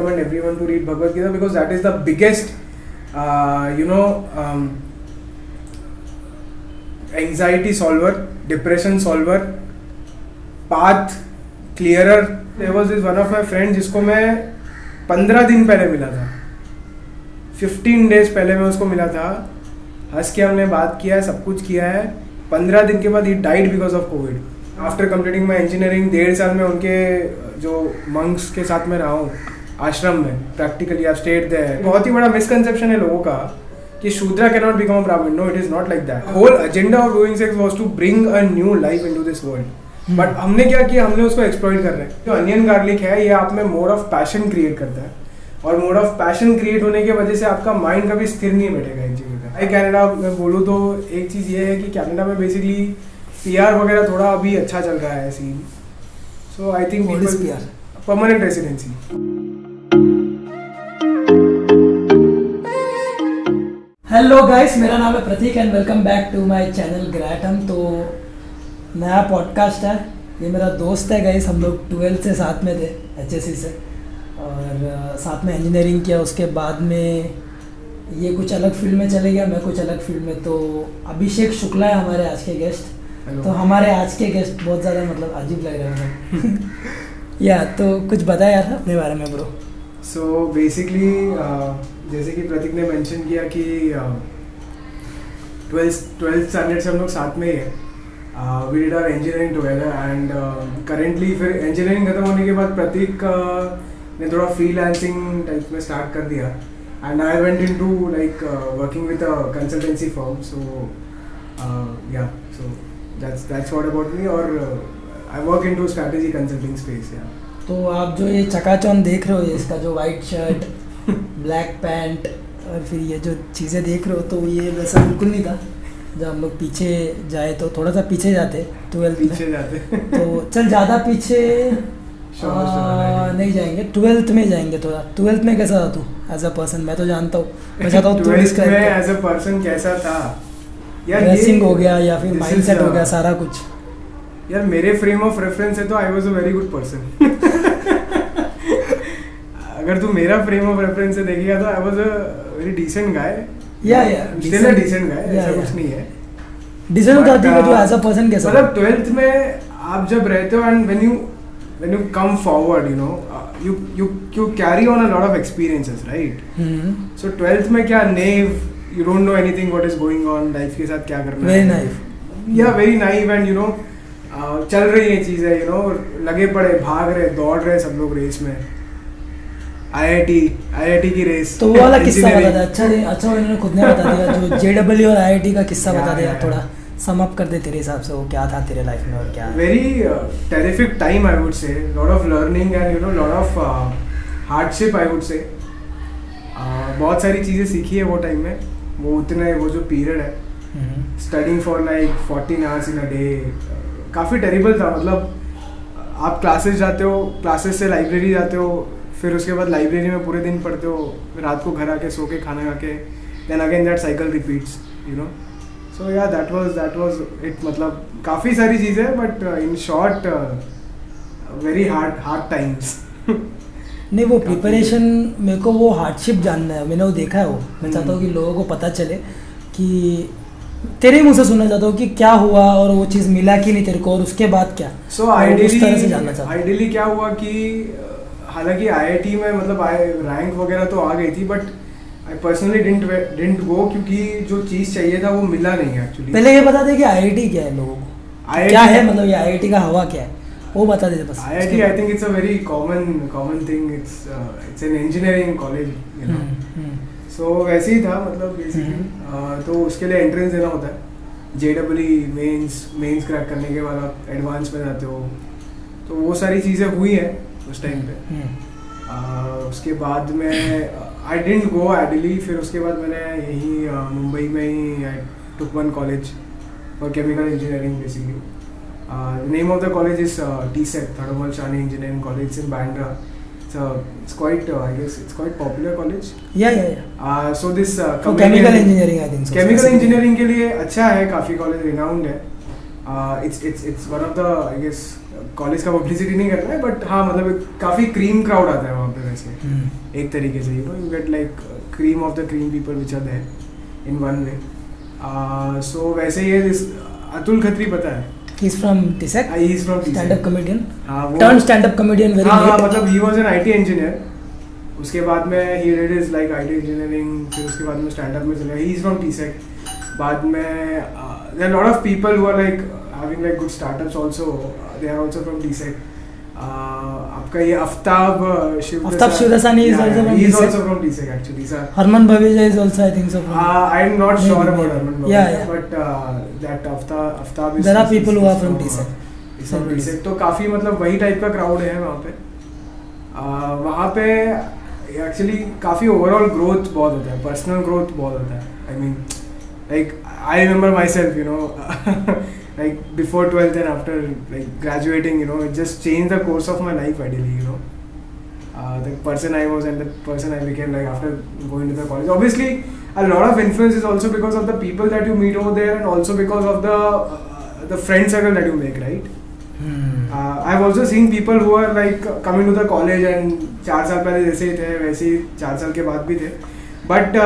recommend everyone to read Bhagavad Gita because that is the biggest, anxiety solver, depression solver, path clearer. There was this one of my friends जिसको मैं 15 दिन पहले मिला था, 15 days पहले मैं उसको मिला था, हंस के हमने बात किया है, सब कुछ किया है. 15 दिन के बाद he died because of COVID. After completing my engineering, 1.5 साल में उनके जो monks के साथ में रहा हूँ आश्रम में, प्रैक्टिकली आई स्टेड देयर. बहुत ही बड़ा मिसकंसेप्शन है लोगों का कि Shudra can not become a Brahmin. No, it is not like that. Whole agenda of doing sex was to bring a new life into this world. But हमने क्या किया, हमने उसको एक्सप्लॉइट कर रहे हैं. जो अनियन गार्लिक है, ये आप में मोड ऑफ पैशन क्रिएट करता है, और मोड ऑफ पैशन क्रिएट होने की वजह से आपका माइंड कभी स्थिर नहीं बैठेगा इन चीज़ों का. कनाडा में बोलूँ तो एक चीज़ ये है कि कनाडा में बेसिकली पीआर वगैरह थोड़ा अभी अच्छा चल रहा है scene. So I think permanent residency. Hello guys, मेरा नाम है Prateek and welcome back to my channel ग्रैटम. तो नया पॉडकास्ट है. ये मेरा दोस्त है गाइस. हम लोग 12th से साथ में थे, HSC से, और साथ में इंजीनियरिंग किया. उसके बाद में ये कुछ अलग फील्ड में चले गया, मैं कुछ अलग फील्ड में. तो अभिषेक शुक्ला है हमारे आज के गेस्ट. तो हमारे आज के गेस्ट बहुत ज़्यादा मतलब अजीब लग रहे हैं या तो कुछ बताया यार अपने बारे में ब्रो. सो बेसिकली जैसे कि प्रतीक ने मेंशन किया कि 12th स्टैंडर्ड से हम लोग साथ में ही है. We did our engineering together and currently फिर इंजीनियरिंग खत्म होने के बाद प्रतीक ने थोड़ा फ्रीलांसिंग टाइप में स्टार्ट कर दिया. And I went into like working with a consultancy firm. So so that's what about me. और I work into strategy consulting space. तो आप जो ये चकाचौंध देख रहे हो, इसका जो वाइट शर्ट, ब्लैक पैंट और फिर ये जो चीज़ें देख रहे हो, तो ये वैसा बिल्कुल नहीं था. जब हम लोग पीछे जाए तो थोड़ा सा पीछे जाते, 12th पीछे जाते तो चल ज़्यादा पीछे नहीं जाएंगे, 12th में जाएंगे थोड़ा. 12th में कैसा था तू एज अ पर्सन? मैं तो जानता हूँ, मैं चाहता हूँ 12th में एज अ पर्सन कैसा था यार. ड्रेसिंग हो गया या फिर माइंडसेट हो गया, सारा कुछ. यार मेरे फ्रेम ऑफ रेफरेंस है तो I was a very good person. अगर तू मेरा फ्रेम ऑफ रेफरेंस से देखेगा तो I was a very decent guy. Still a decent guy, ऐसा कुछ नहीं है. डिसेंट होता है तो एज अ पर्सन कैसा? मतलब 12th में आप जब रहते हो and when you come forward, you carry on a lot of experiences, right? So 12th में क्या naive, you don't know anything what is going on, life के साथ क्या करना है. Very naive. Yeah, very naive and चल रही है चीज़ें, लगे पड़े, भाग रहे, दौड़ रहे सब लोग रेस में. IIT की रेस. तो वो वाला किस्सा बता दे. अच्छा इन्होंने खुद ने बता दिया. जो JEE और IIT का किस्सा बता दिया, थोड़ा सम अप कर दे तेरे हिसाब से. वो क्या था तेरे लाइफ में और क्या? Very terrific time I would say. Lot of learning and lot of hardship I would say. बहुत सारी चीज़ें सीखी है वो टाइम में. वो जो पीरियड है, studying for like 14 hours in a day, काफ़ी टेरिबल था. मतलब आप क्लासेस जाते हो, क्लासेस से लाइब्रेरी जाते हो, फिर उसके बाद लाइब्रेरी में पूरे दिन पढ़ते हो, रात को घर आके सो के खाना खा के, then again that cycle repeats. So yeah that was it. मतलब काफ़ी सारी चीज़ें, but in short very hard times. नहीं, वो प्रिपरेशन मेरे को वो हार्डशिप जानना है. मैंने वो देखा है. वो मैं चाहता हूँ कि लोगों को पता चले कि तेरे मुँह से सुनना चाहता हूँ कि क्या हुआ और वो चीज़ मिला कि नहीं तेरे को, और उसके बाद क्या. सो आइडियली क्या हुआ कि हालांकि IIT में मतलब रैंक वगैरह तो आ गई थी, but I personally didn't go क्योंकि जो चीज़ चाहिए था वो मिला नहीं एक्चुअली. पहले ये बता दे कि IIT क्या है लोगों को, क्या है मतलब ये IIT का हवा क्या है, वो बता दे बस. IIT I think it's a very common thing. It's an engineering college, so वैसे ही था मतलब बेसिकली. तो उसके लिए एंट्रेंस देना होता है. JEE मेंस क्रैक करने के बाद आप एडवांस में जाते हो. तो वो सारी चीज़ें हुई हैं उस टाइम पे. उसके बाद में आई डिडंट गो आइडियली. फिर उसके बाद मैंने यही मुंबई में ही I took one college for chemical engineering basically. The name of the college is TSEC, Thadumal Shani Engineering College in Bandra. It's quite, I guess, it's quite popular college. Yeah. So this chemical engineering, I think so. Chemical engineering के लिए अच्छा है, काफ़ी college renowned है. It's one of the, I guess, college का publicity नहीं करना है, बट हाँ मतलब काफ़ी क्रीम क्राउड आता है वहाँ पे वैसे एक तरीके से, you get like cream of the cream people which are there in one way. So वैसे ये अतुल खत्री पता है? He's from TSEC. He's from TSEC. Stand-up comedian. वो Turned stand-up comedian very late. मतलब he was an IT engineer. उसके बाद में he did his like IT engineering. फिर उसके बाद में stand-up में चला. He's from TSEC. बाद में there are a lot of people who are like having like good startups also. They are also from TSEC. आपका ये Aftab Shivdasani is also from TSEC. He is also from TSEC actually. Harman Bhaveja is also, I think so, from I am not sure about Harman Bhaveja. Yeah. But that Aftab is. There are people who are from TSEC. He's from TSEC. तो काफी मतलब वही type का crowd है वहाँ पे. वहाँ पे एक्चुअली काफ़ी ओवरऑल ग्रोथ बहुत होता है, पर्सनल ग्रोथ बहुत होता है. I mean like I remember my self, you know, like before 12th and after like graduating, you know, it just changed the course of my life ideally, you know. The person I was and the person I became like after going to the college. Obviously, a lot of influence is also because of the people that you meet over there and also because of the friend circle that you make, right? I've also seen people who are like coming to the college and 4 साल पहले जैसे ही थे वैसे ही 4 साल के बाद भी थे. But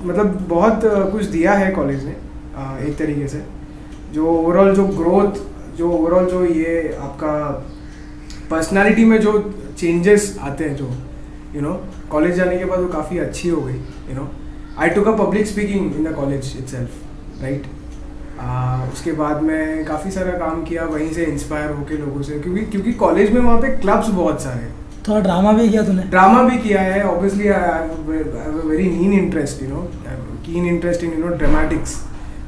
मतलब बहुत कुछ दिया है कॉलेज ने एक तरीके से. जो ओवरऑल जो ग्रोथ, जो ओवरऑल जो ये आपका पर्सनालिटी में जो चेंजेस आते हैं, जो यू नो कॉलेज जाने के बाद वो काफ़ी अच्छी हो गई. You know I took a public speaking in the college itself, right. उसके बाद मैं काफ़ी सारा काम किया वहीं से इंस्पायर होके लोगों से, क्योंकि कॉलेज में वहाँ पे क्लब्स बहुत सारे हैं. थोड़ा ड्रामा भी किया तूने? ड्रामा भी किया है obviously. I have a very keen interest, you know, keen interest in, you know, dramatics.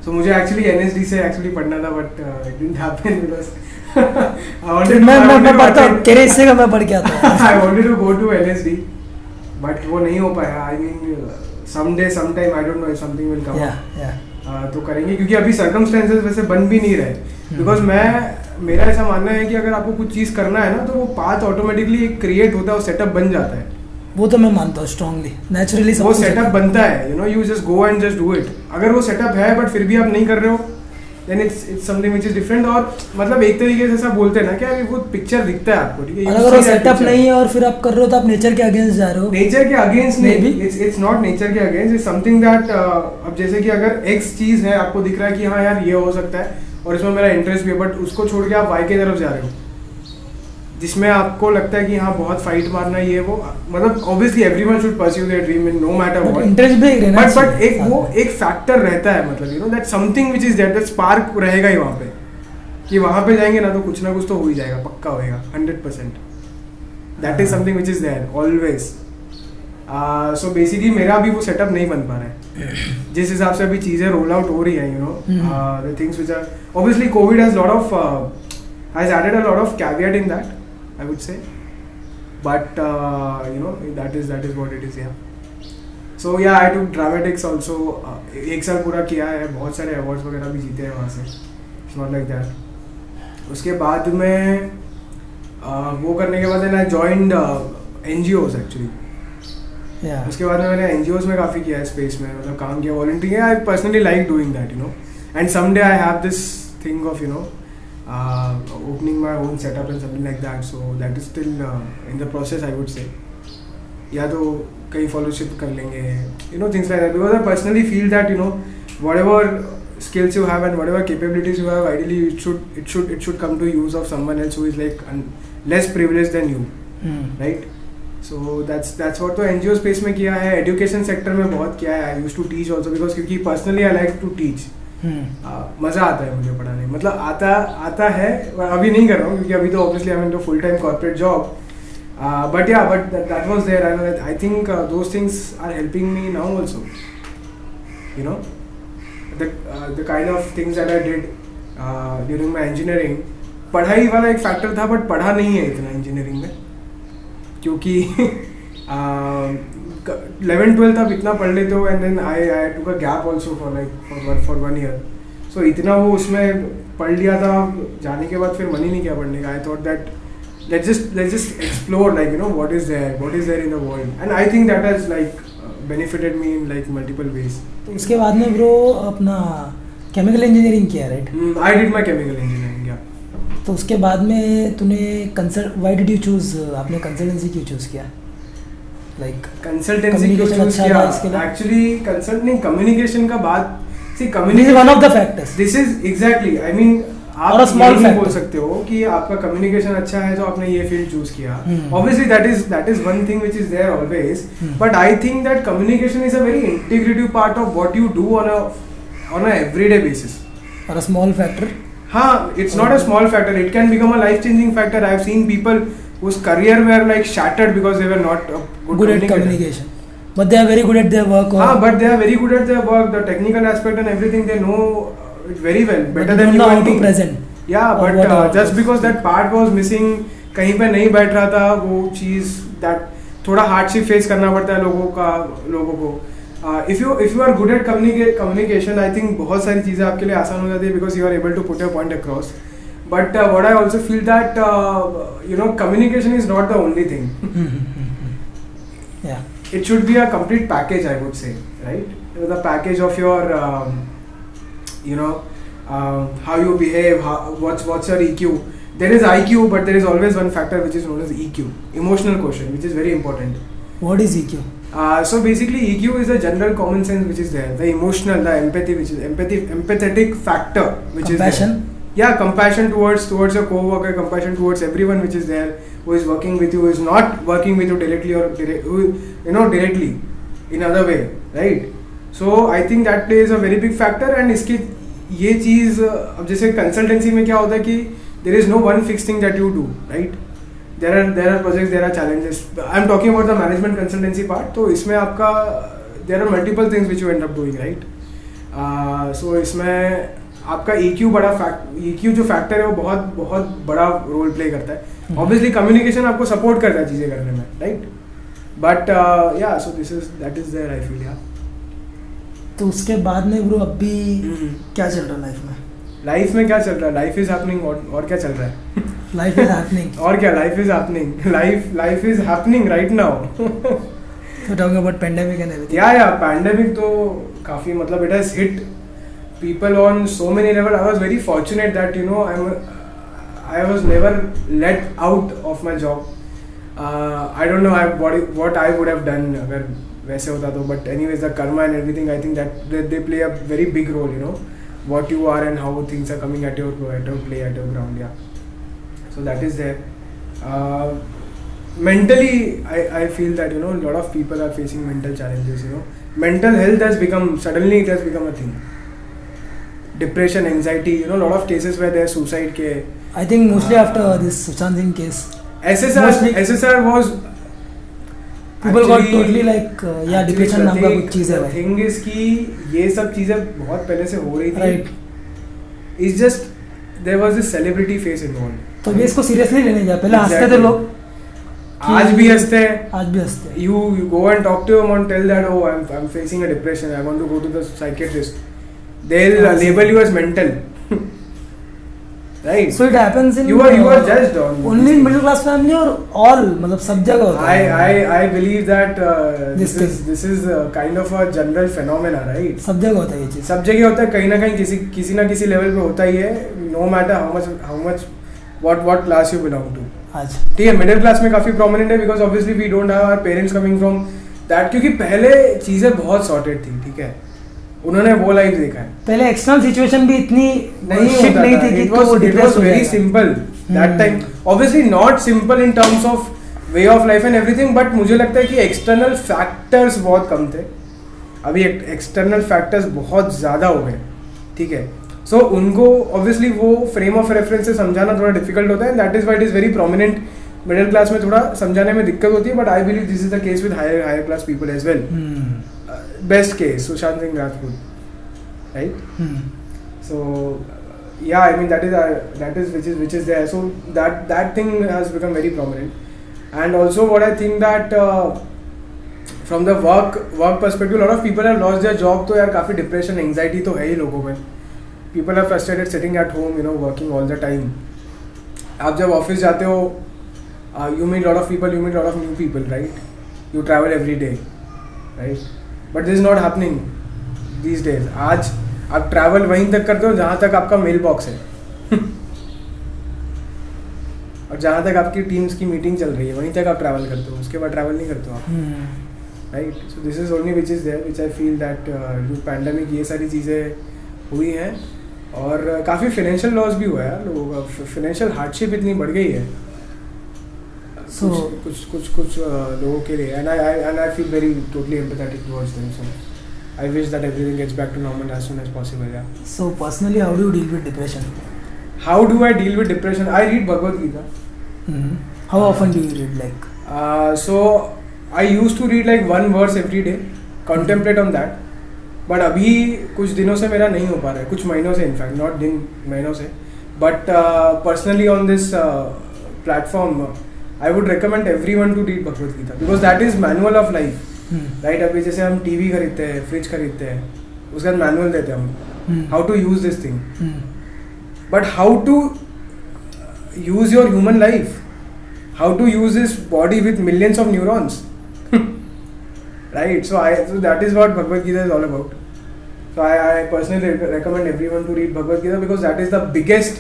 So मुझे actually NSD से actually पढ़ना था, but it didn't happen because I पढ़ता हूँ तेरे हिस्से का मैं पढ़ के आता हूँ. I wanted to go to NSD, but वो नहीं हो पाया. I mean someday, sometime, I don't know if something will come up. तो करेंगे क्योंकि अभी circumstances वैसे बन भी नहीं रहे. Because मेरा ऐसा मानना है कि अगर आपको कुछ चीज़ करना है ना तो वो पाथ ऑटोमेटिकली क्रिएट होता है, वो सेटअप बन जाता है. वो तो मैं मानता हूँ स्ट्रांगली, नेचुरली वो सेटअप बनता है. You know, you just go and just do it. अगर वो सेटअप है बट फिर भी आप नहीं कर रहे हो, then it's something which is different. और मतलब एक तरीके से ऐसा बोलते हैं ना कि अभी वो पिक्चर दिखता है आपको, ठीक है. अगर वो सेटअप नहीं है और फिर आप कर रहे हो तो आप नेचर के अगेंस्ट जा रहे हो. नेचर के अगेंस्ट नहीं, इट्स नॉट नेचर के अगेंस्ट. इट्स समथिंग दैट अब जैसे कि अगर एक्स चीज है, आपको दिख रहा है कि हाँ यार ये हो सकता है और इसमें मेरा इंटरेस्ट भी है, बट उसको छोड़ के आप वाई की तरफ जा रहे हो जिसमें आपको लगता है कि हाँ बहुत फाइट मारना ये वो. मतलब obviously everyone should pursue their dream in no matter what, interest भी रहना, बट एक वो एक फैक्टर रहता है. मतलब you know that something which is there, that spark रहेगा ही वहाँ पे, कि वहाँ पे जाएंगे ना तो कुछ ना कुछ तो हो ही जाएगा, पक्का होएगा 100%. That is something which is there always. So basically मेरा भी वो सेटअप नहीं बन पा रहा है जिस हिसाब से अभी चीज़ें रोल आउट हो रही है. You know the things which are obviously COVID has added a lot of caveat in that, I would say, but you know that is what it is. Yeah. So yeah, I took dramatics also. एक साल पूरा किया है, बहुत सारे awards वगैरह भी जीते हैं वहाँ से. It's not like that. उसके बाद में वो करने के बाद I joined NGOs actually. Yeah. उसके बाद में मैंने NGOs में काफ़ी किया है, स्पेस में मतलब काम किया, volunteering. I personally like doing that, you know. And someday I have this thing of, you know, opening my own setup and something like that. So that is still in the process, I would say. या तो कहीं fellowship कर लेंगे, you know, things like that. Because I personally feel that, you know, whatever skills you have and whatever capabilities you have, ideally it should come to use of someone else who is like less privileged than you, right? So that's what तो NGO space में किया है. Education sector में बहुत किया है. I used to teach also because क्योंकि personally I like to teach. मज़ा आता है मुझे पढ़ाने, मतलब आता है. अभी नहीं कर रहा हूँ क्योंकि अभी तो obviously I am into full time corporate job, but that was there. I think those things are helping me now also. You know the kind of things that I did during my engineering. पढ़ाई वाला एक factor था but पढ़ा नहीं है इतना engineering में, क्योंकि 11th-12th आप इतना पढ़ लेते हो and then I took a gap also for 1 year. सो इतना वो उसमें पढ़ लिया था, जाने के बाद फिर मन ही नहीं किया पढ़ने का. I thought that let's just explore, like, you know, what is there in the world, and I think that has like benefited me in like multiple ways. तो उसके बाद में ब्रो अपना केमिकल इंजीनियरिंग किया, right? I did my chemical engineering, yeah. तो उसके बाद में तूने व्हाई डिड यू चूज, आपने कंसल्टेंसी क्यों चूज किया? लाइक कंसल्टेंसी क्यों चूज किया? एक्चुअली कंसल्टिंग कम्युनिकेशन का बात, see communication one of the factors, this is exactly, I mean आप और स्मॉल नहीं बोल सकते हो कि आपका कम्युनिकेशन अच्छा है तो आपने ये फील्ड चूज किया. Obviously that is one thing which is there always, but I think that communication is a very integrative part of what you do on a everyday basis. और स्मॉल फैक्टर, हाँ, it's not a small factor. It can become a life-changing factor. I've seen people whose career were like shattered because they were not good at communication, but they are very good at their work. हाँ, but they are very good at their work. The technical aspect and everything they know it very well, better than you know how and to me. present. Yeah, but just because that part was missing, कहीं पे नहीं बैठ रहा था वो चीज़, that थोड़ा hardship face करना पड़ता है लोगों को. If you are good at communication, I think बहुत सारी चीज़ें आपके लिए आसान हो जाती है because you are able to put your point across. But what I also feel that communication is not the only thing. Yeah. It should be a complete package, I would say, right? The package of your how you behave, what's your EQ. There is IQ, but there is always one factor which is known as EQ, emotional quotient, which is very important. What is EQ? So basically EQ is the general common sense which is there, the emotional, the empathy, which is empathetic factor which compassion? is there. Yeah, compassion towards your co-worker, compassion towards everyone which is there, who is working with you, who is not working with you directly or directly in other way, right? So I think that plays a very big factor. And इसकी ये चीज़, अब जैसे consultancy में क्या होता है कि there is no one fixed thing that you do, right? There are projects, there are challenges. I'm talking about the management consultancy part. तो इसमें आपका there are multiple things which you end up doing, right? So इसमें आपका EQ जो factor है वो बहुत बहुत बड़ा रोल प्ले करता है. Obviously communication आपको सपोर्ट करता है चीज़ें करने में, right? But yeah, so that is there, I feel, yeah. तो उसके बाद में ब्रो अभी क्या चल रहा है लाइफ में क्या चल रहा है? Life is happening. और क्या चल रहा है? Life is happening. और क्या, life is happening. Life is happening right now. So talking about pandemic and everything. Yeah, pandemic तो काफी, मतलब it has hit people on so many levels. I was very fortunate that I was never let out of my job. I don't know what I would have done अगर वैसे होता तो, but anyways the karma and everything, I think that they play a very big role, what you are and how things are coming at your play at your ground. Yeah, so that is there. Mentally I feel that a lot of people are facing mental challenges. Mental health has become a thing. Depression, anxiety, a lot of cases where there's suicide ke. I think mostly after this Sushant Singh case, SSR was people got totally like depression नाम का कुछ चीज़ है भाई. Thing is कि ये सब चीज़ें बहुत पहले से हो रही थी. Right. It's just there was this celebrity face involved. तो भी इसको seriously लेने जा. पहले हंसते थे लोग. आज भी हंसते हैं. You go and talk to them and tell that I'm facing a depression. I want to go to the psychiatrist. They'll label you as mental. Right. So it happens in you are judged on only in middle class family or all, मतलब सब जगह होता है. I believe that this is kind of a general phenomena, right? सब जगह होता है ये चीज़. सब जगह होता है, कहीं ना कहीं किसी ना किसी लेवल पे होता ही है. No matter how much what class you belong to. आज ठीक है, मिडिल क्लास में काफ़ी प्रोमिनेंट है because obviously we don't have our parents coming from that, क्योंकि पहले चीज़ें बहुत सॉर्टेड थी. ठीक है, उन्होंने वो लाइफ देखा है. पहले एक्सटर्नल सिचुएशन भी इतनी शिट नहीं थी कि it was very simple that time. Obviously not simple in terms of way of life and everything, but मुझे लगता है कि एक्सटर्नल फैक्टर्स बहुत कम थे. अभी एक्सटर्नल फैक्टर्स बहुत ज़्यादा हो गए. ठीक है, सो उनको ऑब्वियसली वो फ्रेम ऑफ रेफरेंस से समझाना थोड़ा डिफिकल्ट होता है. That is white is very prominent. Middle class में थोड़ा समझाने में दिक्कत होती है, but I believe this is the case with higher class people as well. Best case, Sushant Singh Rajput, right? So yeah, I mean that is which is there. So that thing has become very prominent. And also what I think that from the work perspective, a lot of people have lost their job. तो यार काफ़ी depression, anxiety तो है ही लोगों में. People are frustrated sitting at home, working all the time. आप जब office जाते हो, you meet a lot of people, you meet a lot of new people, right? You travel every day, right? But this is not happening these days. आज आप travel वहीं तक करते हो जहाँ तक आपका मेल बॉक्स है. जहाँ तक आपकी टीम्स की मीटिंग चल रही है वहीं तक आप ट्रैवल करते हो, उसके बाद ट्रैवल नहीं करते हो आप, right. So this is only which is there which I feel that due pandemic ये सारी चीज़ें हुई हैं. और काफ़ी फाइनेंशियल लॉस भी हुआ है लोगों का, फाइनेंशियल हार्डशिप इतनी बढ़ गई है So- कुछ लोगों के लिए. And I feel very totally empathetic towards them. So I wish that everything gets back to normal as soon as possible. Yeah. So personally, how do you deal with depression? How do I deal with depression? I read Bhagavad Gita. How often do you read? Like, So I used to read like one verse every day, contemplate on that. But अभी कुछ दिनों से मेरा नहीं हो पा रहा है, कुछ महीनों से, इनफैक्ट नॉट दिन, महीनों से. But personally on this platform, I would recommend everyone to read Bhagavad Gita because that is manual of life. Right. अभी जैसे हम टीवी खरीदते हैं, फ्रिज खरीदते हैं, उसका मैनुअल देते हैं हमको, how to use this thing. But how to use your human life, how to use this body with millions of neurons, right. So that is what Bhagavad Gita is all about. So I personally recommend everyone to read Bhagavad Gita because that is the biggest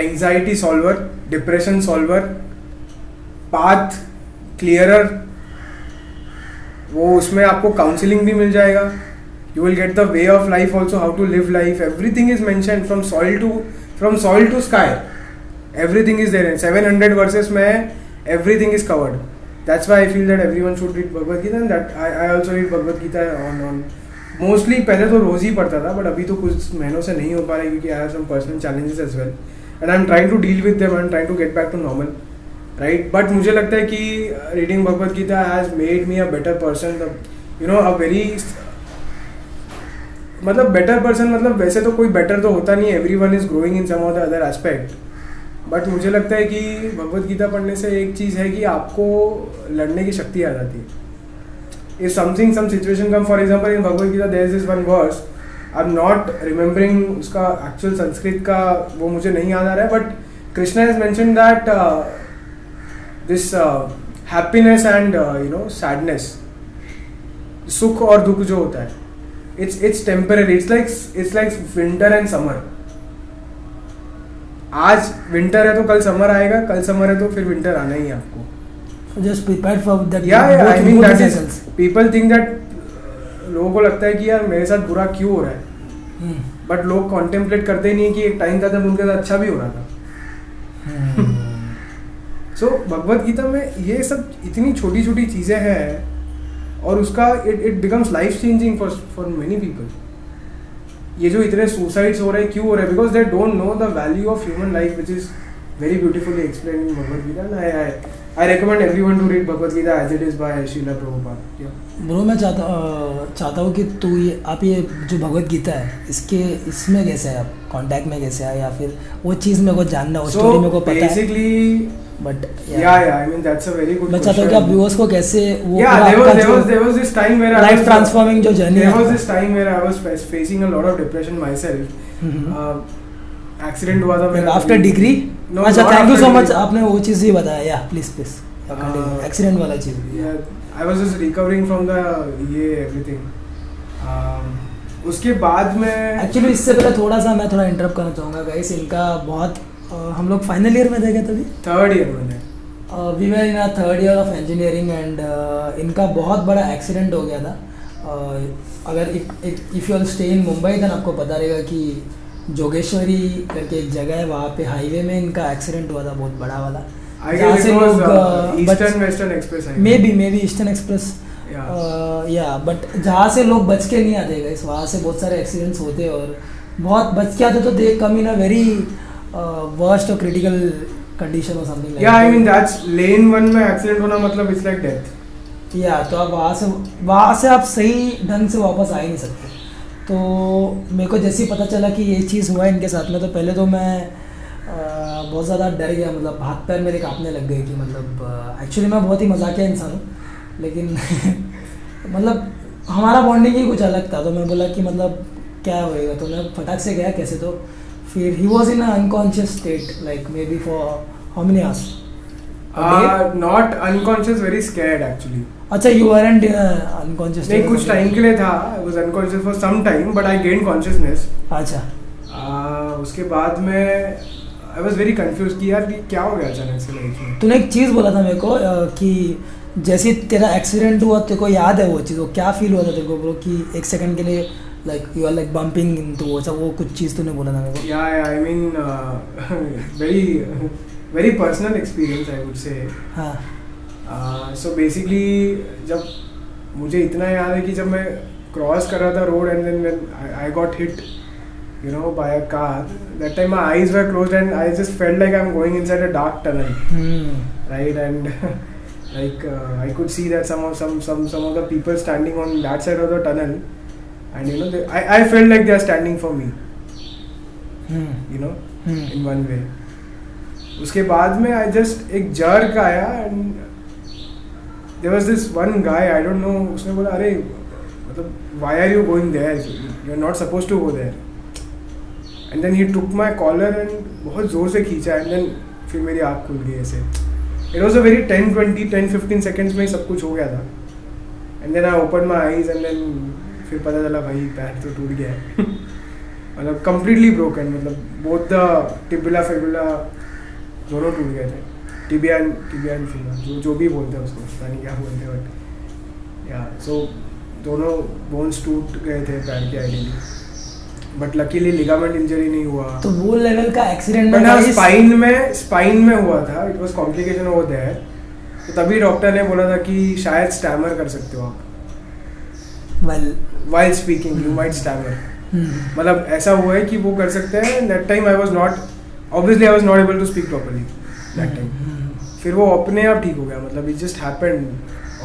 anxiety solver, depression solver, path clearer. वो उसमें आपको counselling भी मिल जाएगा. You will get the way of life also, how to live life. Everything is mention from soil to sky. Everything is there. 700 verses में everything is covered. That's why I feel that everyone should read Bhagavad Gita. And that I also read Bhagavad Gita on mostly. पहले तो रोज ही पढ़ता था, but अभी तो कुछ महीनों से नहीं हो पा रहा है क्योंकि I have some personal challenges as well. And I am trying to deal with them. I am trying to get back to normal, right. But मुझे लगता है कि reading Bhagavad Gita has made me a better person. A very मतलब better person, मतलब वैसे तो कोई better तो होता नहीं है, every one is growing in some of the other aspect. But मुझे लगता है कि भगवद गीता पढ़ने से एक चीज़ है कि आपको लड़ने की शक्ति आ जाती है. If something some situation come, for example in Bhagavad Gita there is this one verse, I am not remembering उसका एक्चुअल संस्कृत का, वो मुझे नहीं याद आ रहा है. But Krishna has mention that this happiness and sadness, सुख और दुख जो होता है, it's temporary. It's like winter and summer. आज विंटर है तो कल समर आएगा, कल समर है तो फिर विंटर आना ही है आपको. So just prepared for that. Yeah, I mean both that is, cycles. people think that लोगों को लगता है कि यार मेरे साथ बुरा क्यों हो रहा है, बट लोग कॉन्टेम्पलेट करते ही नहीं कि एक टाइम था जब उनके साथ अच्छा भी हो रहा था. सो भगवद गीता में ये सब इतनी छोटी छोटी चीज़ें हैं और उसका it becomes life changing for many people. ये जो इतने सुसाइड्स हो रहे हैं क्यों हो रहे हैं? Because they don't know the value of human life which is very beautifully explain in Bhagavad Gita. I recommend everyone to read Bhagavad Gita as it is by Srila Prabhupada. Bro मैं चाहता हूँ कि आप ये जो भगवद गीता है इसमें कैसे है, आप कांटेक्ट में कैसे आए, या फिर वो चीज़ मेरे को जानना हो, स्टोरी मेरे को पता है basically. But I mean that's a very good मैं चाहता हूँ कि आप व्यूअर्स को कैसे वो there was this time where life transforming जो journey there was this time where I was facing a lot of depression myself. Accident हुआ था मेरा आफ्टर डिग्री. अच्छा, थैंक यू सो मच, आपने वो चीज़ ही बताया. या प्लीज एक्सीडेंट वाला चीज़. I was just recovering from the ये एवरीथिंग. उसके बाद में एक्चुअली इससे पहले मैं थोड़ा इंटरप्ट करना चाहूँगा गाइस. इनका बहुत हम लोग फाइनल ईयर में थे क्या तभी? थर्ड ईयर में थे. We were in third year of engineering and इनका बहुत बड़ा एक्सीडेंट हो गया था. अगर if you stay in Mumbai then आपको पता रहेगा कि जोगेश्वरी करके एक जगह है, वहाँ पे हाईवे में इनका एक्सीडेंट हुआ था बहुत बड़ा वाला. जहाँ से लोग eastern western express may be eastern express या बट जहाँ से लोग बच के नहीं आते गए, वहाँ से बहुत सारे एक्सीडेंट्स होते हैं और बहुत बच के आते तो दे कम इन अ वेरी वर्स्ट और क्रिटिकल कंडीशन और समथिंग लाइक. या आई मीन दैट्स लेन 1 में एक्सीडेंट होना मतलब इट्स लाइक डेथ. या तो आप वहाँ से आप सही ढंग से वापस आ ही नहीं सकते. तो मेरे को जैसे ही पता चला कि ये चीज़ हुआ इनके साथ में, तो पहले तो मैं बहुत ज़्यादा डर गया. मतलब हाथ पैर मेरे कांपने लग गए कि मतलब एक्चुअली मैं बहुत ही मजाकिया इंसान हूँ, लेकिन मतलब हमारा बॉन्डिंग ही कुछ अलग था. तो मैं बोला कि मतलब क्या होएगा, तो मैं फटाक से गया कैसे. तो फिर he was in unconscious state like may be for how many hours? Not unconscious, very scared actually. अच्छा, यू weren't unconscious? नहीं, कुछ टाइम के लिए था. I was unconscious for some time, but I gained consciousness. अच्छा. उसके बाद में आई वॉज वेरी कंफ्यूज कि यार ये क्या हो गया अचानक से लाइफ में. तूने एक चीज़ बोला था मेरे को कि जैसे तेरा एक्सीडेंट हुआ तेरे को याद है वो चीज़, वो क्या फील हुआ था तेरे को ब्रो कि एक सेकंड के लिए like you are like bumping in, तो वो कुछ चीज़ तूने बोला था मेरे को. या I mean very very personal experience I would say. हाँ. सो बेसिकली जब मुझे इतना याद है कि जब मैं क्रॉस कर रहा था road and then when I got hit you know by a car, that time my eyes were closed and I just felt like I'm going inside a dark tunnel. Right, and like I could see that some of the people standing on that side of the tunnel, and you know I felt like they are standing for me. You know, in one way. उसके बाद में I just एक jerk आया and there was this one guy, I don't know, उसने बोला अरे मतलब why are you going there? You're not supposed to go there. And then he took my collar and बहुत ज़ोर से खींचा and then फिर मेरी आँख खुल गई ऐसे. It was a very 10-15 seconds में ही सब कुछ हो गया था. And then I opened my eyes and then फिर पता चला भाई पैर तो टूट गया है. मतलब completely broken, मतलब both the tibia fibula दोनों टूट गए थे. Tibia and fibula जो भी बोलते हैं उसको, पता नहीं क्या बोलते हैं but yeah, so दोनों bones टूट गए थे पैर के ideally. But luckily ligament injury नहीं हुआ. तो वो लेवल का एक्सीडेंट में स्पाइन में हुआ था. It was complication over there. तो तभी डॉक्टर ने बोला था कि शायद स्टैमर कर सकते हो आप. While speaking you might stammer. मतलब ऐसा हुआ है कि वो कर सकते हैं. That time I was not able to speak properly that time. फिर वो अपने आप ठीक हो गया. मतलब it just happened.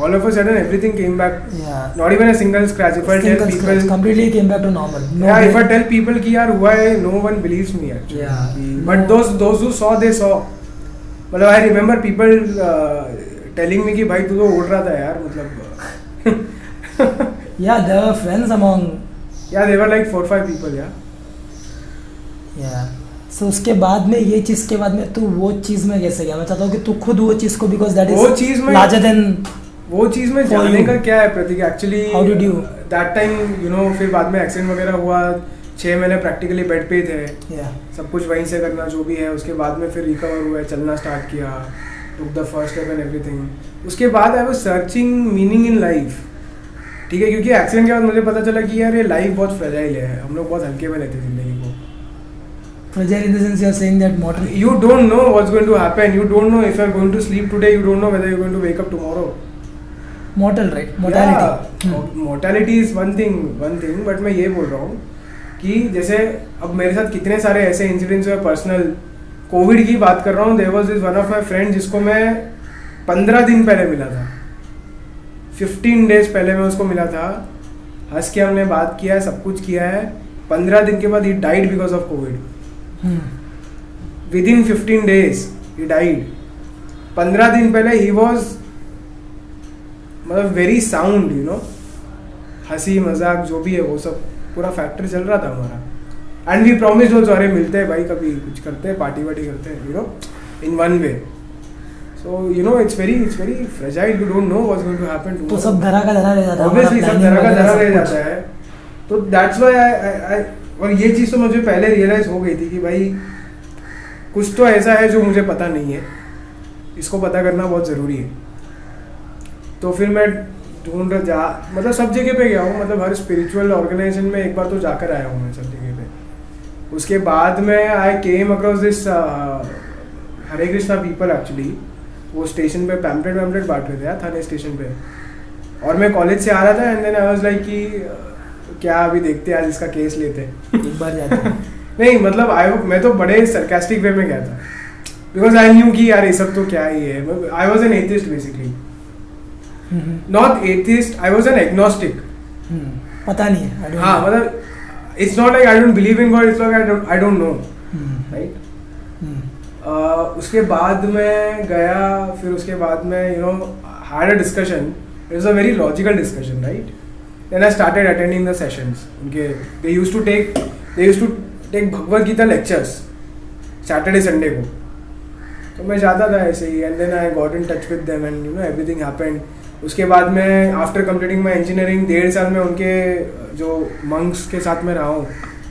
All of a sudden, everything came back. Yeah. Not even a single scratch. If I tell people, completely came back to normal. If I tell people कि यार हुआ है, no one believes me actually. Yeah. But those who saw, they saw. मतलब I remember people telling me कि भाई तू तो उड़ रहा था यार मतलब. Yeah, there were friends among. Yeah, there were like 4-5 people. Yeah. Yeah. So उसके बाद में ये चीज़ के बाद में तू वो चीज़ में कैसे गया? मैं चाहता हूँ कि तू खुद वो चीज़ को because that is larger than. वो चीज़ में जाने का क्या है Prateek actually. How did you that time you know. फिर बाद में एक्सीडेंट वगैरह हुआ. 6 महीने प्रैक्टिकली बेड पे थे. सब कुछ वहीं से करना जो भी है. उसके बाद में फिर रिकवर हुआ, चलना स्टार्ट किया, took the first step and everything. उसके बाद I was searching meaning in life. ठीक है, क्योंकि एक्सीडेंट के बाद मुझे पता चला कि यार ये लाइफ बहुत फ्रेजाइल है. हम लोग बहुत हल्के में लेते हैं जिंदगी को. Fragile in the sense you are saying that mortal. You don't know what's going to happen. You don't know if you are going to sleep today. You don't know whether you are going to wake up tomorrow. Mortal, right? Mortality. Mortality is one thing. But मैं ये बोल रहा हूँ कि जैसे अब मेरे साथ कितने सारे ऐसे इंसिडेंट्स हुए पर्सनल. कोविड की बात कर रहा हूँ. There was this one of my friends जिसको मैं 15 दिन पहले मिला था. 15 days पहले मैं उसको मिला था. हंस के हमने बात किया है, सब कुछ किया है. 15 दिन के बाद he died because of COVID. Within 15 days he died. 15 दिन पहले he was मतलब वेरी साउंड यू नो. हंसी मजाक जो भी है वो सब पूरा फैक्टर चल रहा था हमारा. एंड वी प्रॉमिस्ड ऑल्सो अरे मिलते हैं भाई कभी, कुछ करते हैं, पार्टी वार्टी करते हैं you know in one way. So you know it's very fragile. You don't know what's going to happen to. तो सब धरा का धरा रह जाता है. ऑब्वियसली सब धरा का धरा रह जाता है. तो दैट्स व्हाई आई और ये चीज़ तो मुझे पहले रियलाइज हो गई थी कि भाई कुछ तो ऐसा है जो मुझे पता नहीं है. इसको पता करना बहुत ज़रूरी है. तो फिर मैं ढूंढ मतलब सब जगह पे गया हूँ. मतलब हर स्पिरिचुअल ऑर्गेनाइजेशन में एक बार तो जाकर आया हूँ मैं सब जगह पे. उसके बाद में I came across this Hare Krishna people actually. वो स्टेशन पे पैम्पलेट बांट रहे थे यार थाने स्टेशन पे. और मैं कॉलेज से आ रहा था and then I was like कि क्या अभी देखते आज इसका केस लेते एक बार जाते नहीं मतलब मैं तो बड़े सरकास्टिक वे में गया था. बिकॉज आई न्यू कि यार ये सब तो क्या ही है. I was an atheist basically. Not atheist, I was an agnostic. पता नहीं है. हाँ मतलब it's not like I don't believe in God. It's like I don't know. Right? उसके बाद में गया. फिर उसके बाद में you know had a discussion. It was a very logical discussion, right? Then I started attending the sessions. उनके they used to take Bhagavad Gita lectures Saturday Sunday को. तो मैं जाता था ऐसे ही. And then I got in touch with them and you know everything happened. उसके बाद में आफ्टर कंप्लीटिंग माई इंजीनियरिंग 1.5 साल में उनके जो मंक्स के साथ में रहा हूँ.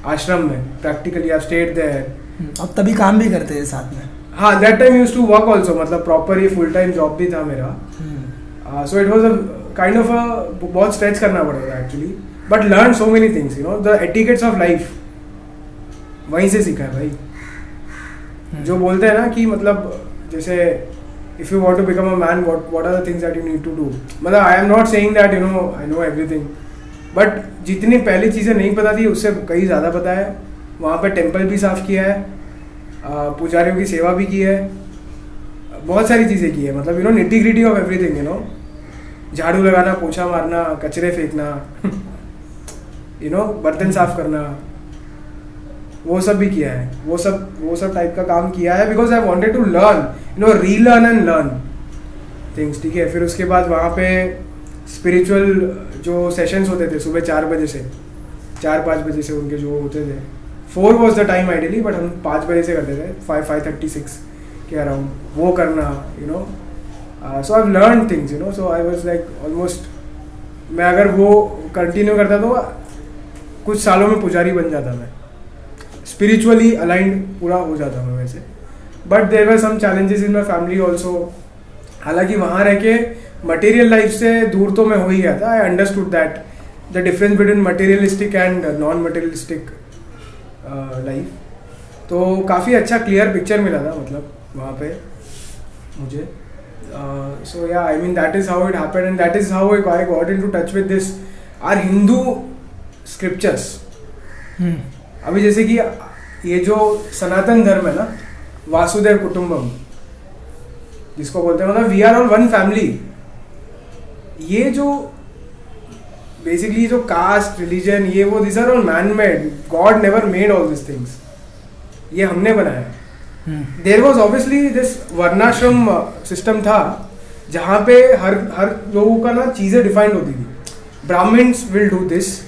आश्रम में प्रैक्टिकली आई स्टेड देयर. अब तभी काम भी करते हैं साथ में. हाँ, that time used to work also, मतलब प्रॉपर ये फुल टाइम जॉब भी था मेरा. So it was a kind of a बहुत स्ट्रेच करना पड़ा था actually, but learn so many things, you know, the etiquettes of life वहीं से सीखा है भाई. जो बोलते हैं ना कि मतलब जैसे if you want to become a man, what are the things that you need to do. मतलब I am not saying that you know I know everything, but जितनी पहली चीज़ें नहीं पता थी उससे कहीं ज़्यादा पता है. वहाँ पे टेम्पल भी साफ़ किया है, पुजारियों की सेवा भी की है, बहुत सारी चीज़ें की है. मतलब you no nitty gritty of everything, you know, झाड़ू लगाना, पोछा मारना, कचरे फेंकना, यू नो, बर्तन साफ करना, वो सब भी किया है. वो सब टाइप का काम किया है because I wanted to learn, you know, relearn and learn things. ठीक है, फिर उसके बाद वहाँ पे स्पिरिचुअल जो सेशंस होते थे सुबह 4 बजे से 4-5 बजे से उनके जो होते थे, 4 was the time ideally, but हम 5 बजे से करते थे, 5:36 के अराउंड, वो करना, you know. So I learn things, you no. So I was like almost, मैं अगर वो कंटिन्यू करता तो कुछ सालों में पुजारी बन जाता, मैं स्पिरिचुअली अलाइंड पूरा हो जाता मैं वैसे. But there were some challenges in my family also. हालांकि वहाँ रह के मटेरियल लाइफ से दूर तो मैं हो ही गया था. I understood that the difference between materialistic and non materialistic life. तो काफ़ी अच्छा क्लियर पिक्चर मिला था मतलब वहाँ पे मुझे. So yeah I mean that is how it happened and that is how I got into touch with this our Hindu scriptures. अभी जैसे कि ये जो सनातन धर्म है ना, वासुदेव कुटुंबम जिसको बोलते हैं, मतलब we are all one family. ये जो बेसिकली जो कास्ट, रिलीजन, ये वो, this are all man made. God never made all this things, ये हमने बनाया. There was obviously this varnashrama system था जहाँ पे हर लोगों का ना चीज़ें डिफाइंड होती थी. Brahmins will do this,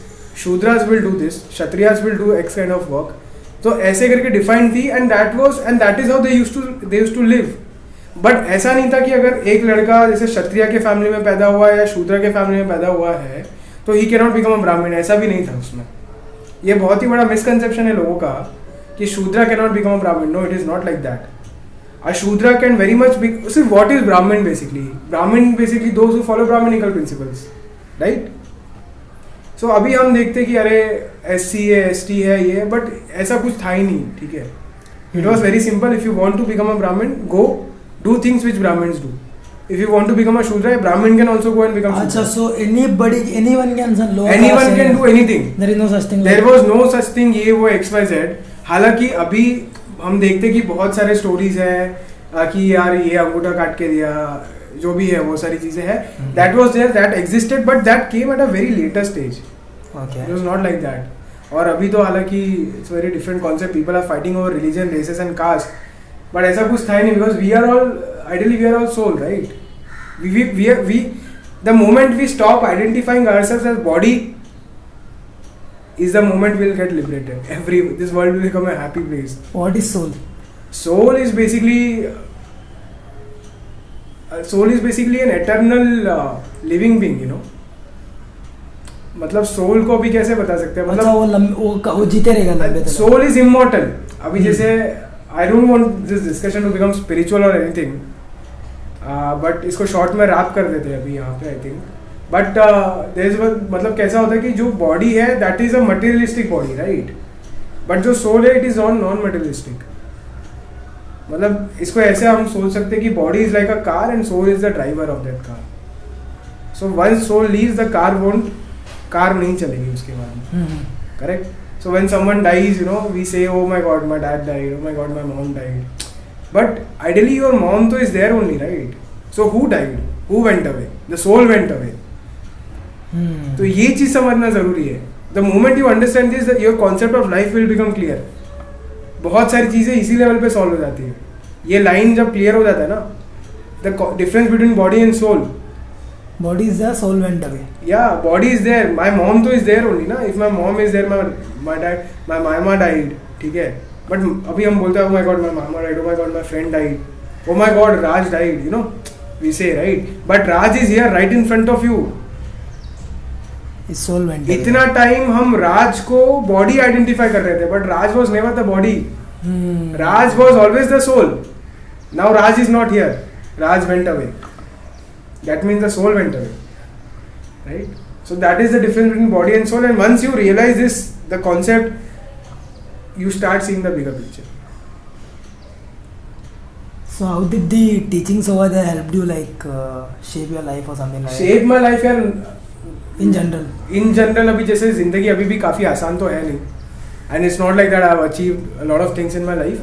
Shudras will do this, Kshatriyas will do X kind of work. तो ऐसे करके डिफाइंड थी and that is how they used to live. But ऐसा नहीं था कि अगर एक लड़का जैसे क्षत्रिय के फैमिली में पैदा हुआ है या शूद्र के फैमिली में पैदा हुआ है तो he can not become a ब्राह्मण. ऐसा भी नहीं था उसमें. ये बहुत ही बड़ा मिसकंसेप्शन है लोगों का कि शूद्र can not become a Brahmin. No, it is not like that. A Shudra can very much be. What is Brahmin basically? Brahmin basically those who follow brahminical principles, right. So अभी हम देखते हैं कि अरे SC है, ST है, ये, बट ऐसा कुछ था ही नहीं. ठीक है, it was very simple. If you want to become a Brahmin, go do things which Brahmins do. If you want to become a Shudra, a Brahmin can also go and become Shudra. Achha, so anyone can anyone can do anything. There is no such thing. There was no such thing ये वो XYZ. हालांकि अभी हम देखते कि बहुत सारे stories है कि यार ये अंगूठा काट के दिया, जो भी है वो सारी चीजें हैं. That was there, that existed, but that came at a very later stage. Okay. It was not like that. और अभी तो हालांकि it's very different concept. People are fighting over religion, races and caste. But ऐसा कुछ था ही नहीं because we are all ideally we are all soul, right? We the moment we stop identifying ourselves as body is the moment we'll get liberated. This world will become a happy place. What is soul? Soul is basically an eternal living being, you know. मतलब soul को भी कैसे बता सकते हैं? मतलब वो जीते रहेगा लंबे तक. Soul is immortal. अभी जैसे I don't want this discussion to become spiritual or anything, but इसको शॉर्ट में रैप कर देते हैं अभी यहाँ पे आई थिंक. बट मतलब कैसा होता है कि जो बॉडी है that is a materialistic body, right. But जो सोल है इट इज नॉन मटेरियलिस्टिक. मतलब इसको ऐसे हम सोच सकते हैं कि body is like a car and soul is the driver of that car. So once soul leaves the car नहीं चलेगी उसके बाद में, correct. So when someone dies, you know, we say, oh my God, my dad died, oh my God, my mom died. But ideally your mom to is there only, right? So who died? Who went away? The soul went away. तो ये चीज़ समझना ज़रूरी है. The moment you understand this, your concept of life will become clear. बहुत सारी चीज़ें इसी level पे सॉल्व हो जाती है. ये लाइन जब क्लियर हो जाता है ना, the difference between body and soul. Body is there, soul went away. Yeah, body is there. My mom तो is there only ना. If my mom is there, my dad, my mama died. ठीक है. But अभी हम बोलते हैं, oh my God, my mama died. Oh my God, my friend died. Oh my God, Raj died. You know, we say, right? But Raj is here, right in front of you. इस soul went इतना time हम राज को body identify कर रहे थे, but Raj was never the body. Raj was always the soul. Now Raj is not here. Raj went away. That means the soul went away. Right? So that is the difference between body and soul. And once you realize this, the concept, you start seeing the bigger picture. So how did the teachings over there helped you like shape your life or something like Shape my life and in general? In general अभी जैसे जिंदगी अभी भी काफ़ी आसान तो है नहीं. And it's not like that I've achieved a lot of things in my life.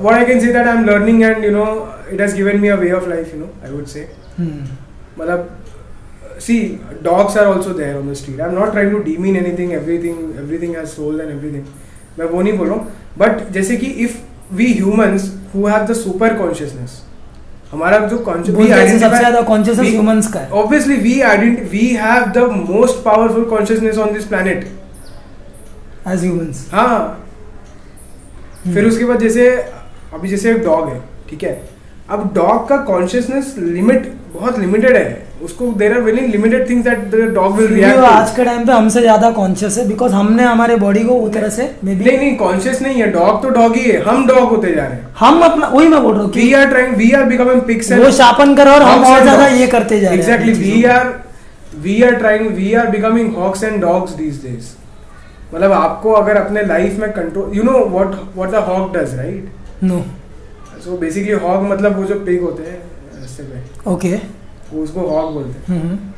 What I can say that I'm learning, and it has given me a way of life, I would say. Matlab, see, dogs are also there on the street. I'm not trying to demean anything. Everything has soul and everything. मैं वो नहीं बोल रहा हूँ. But जैसे कि if we humans who have the super consciousness, हमारा जो सबसे ज़्यादा consciousness humans का है. Obviously, we have the most powerful consciousness on this planet. As humans. हाँ. फिर उसके बाद जैसे एक डॉग है, ठीक है. अब डॉग का कॉन्शियसनेस बहुत लिमिटेड है. उसको there are very limited things that the dog will react. आज के टाइम पे हमसे ज्यादा कॉन्शियस है बिकॉज हमने हमारे बॉडी को उस तरह से नहीं कॉन्शियस नहीं है. डॉग तो डॉग ही है. हम डॉग होते जा रहे हैं. हम अपना वही मैं बोल रहा हूँ वी आर बिकमिंग पिक्स. वो शापन कर और हम और ज्यादा ये करते जा रहे हैं. Exactly we are becoming hawks and dogs these days. मतलब आपको अगर अपने लाइफ में control, you know what the hawk does, right? No. So basically hawk मतलब वो जो पिग होते हैं रास्ते पे, ओके, वो उसको हॉक बोलते हैं.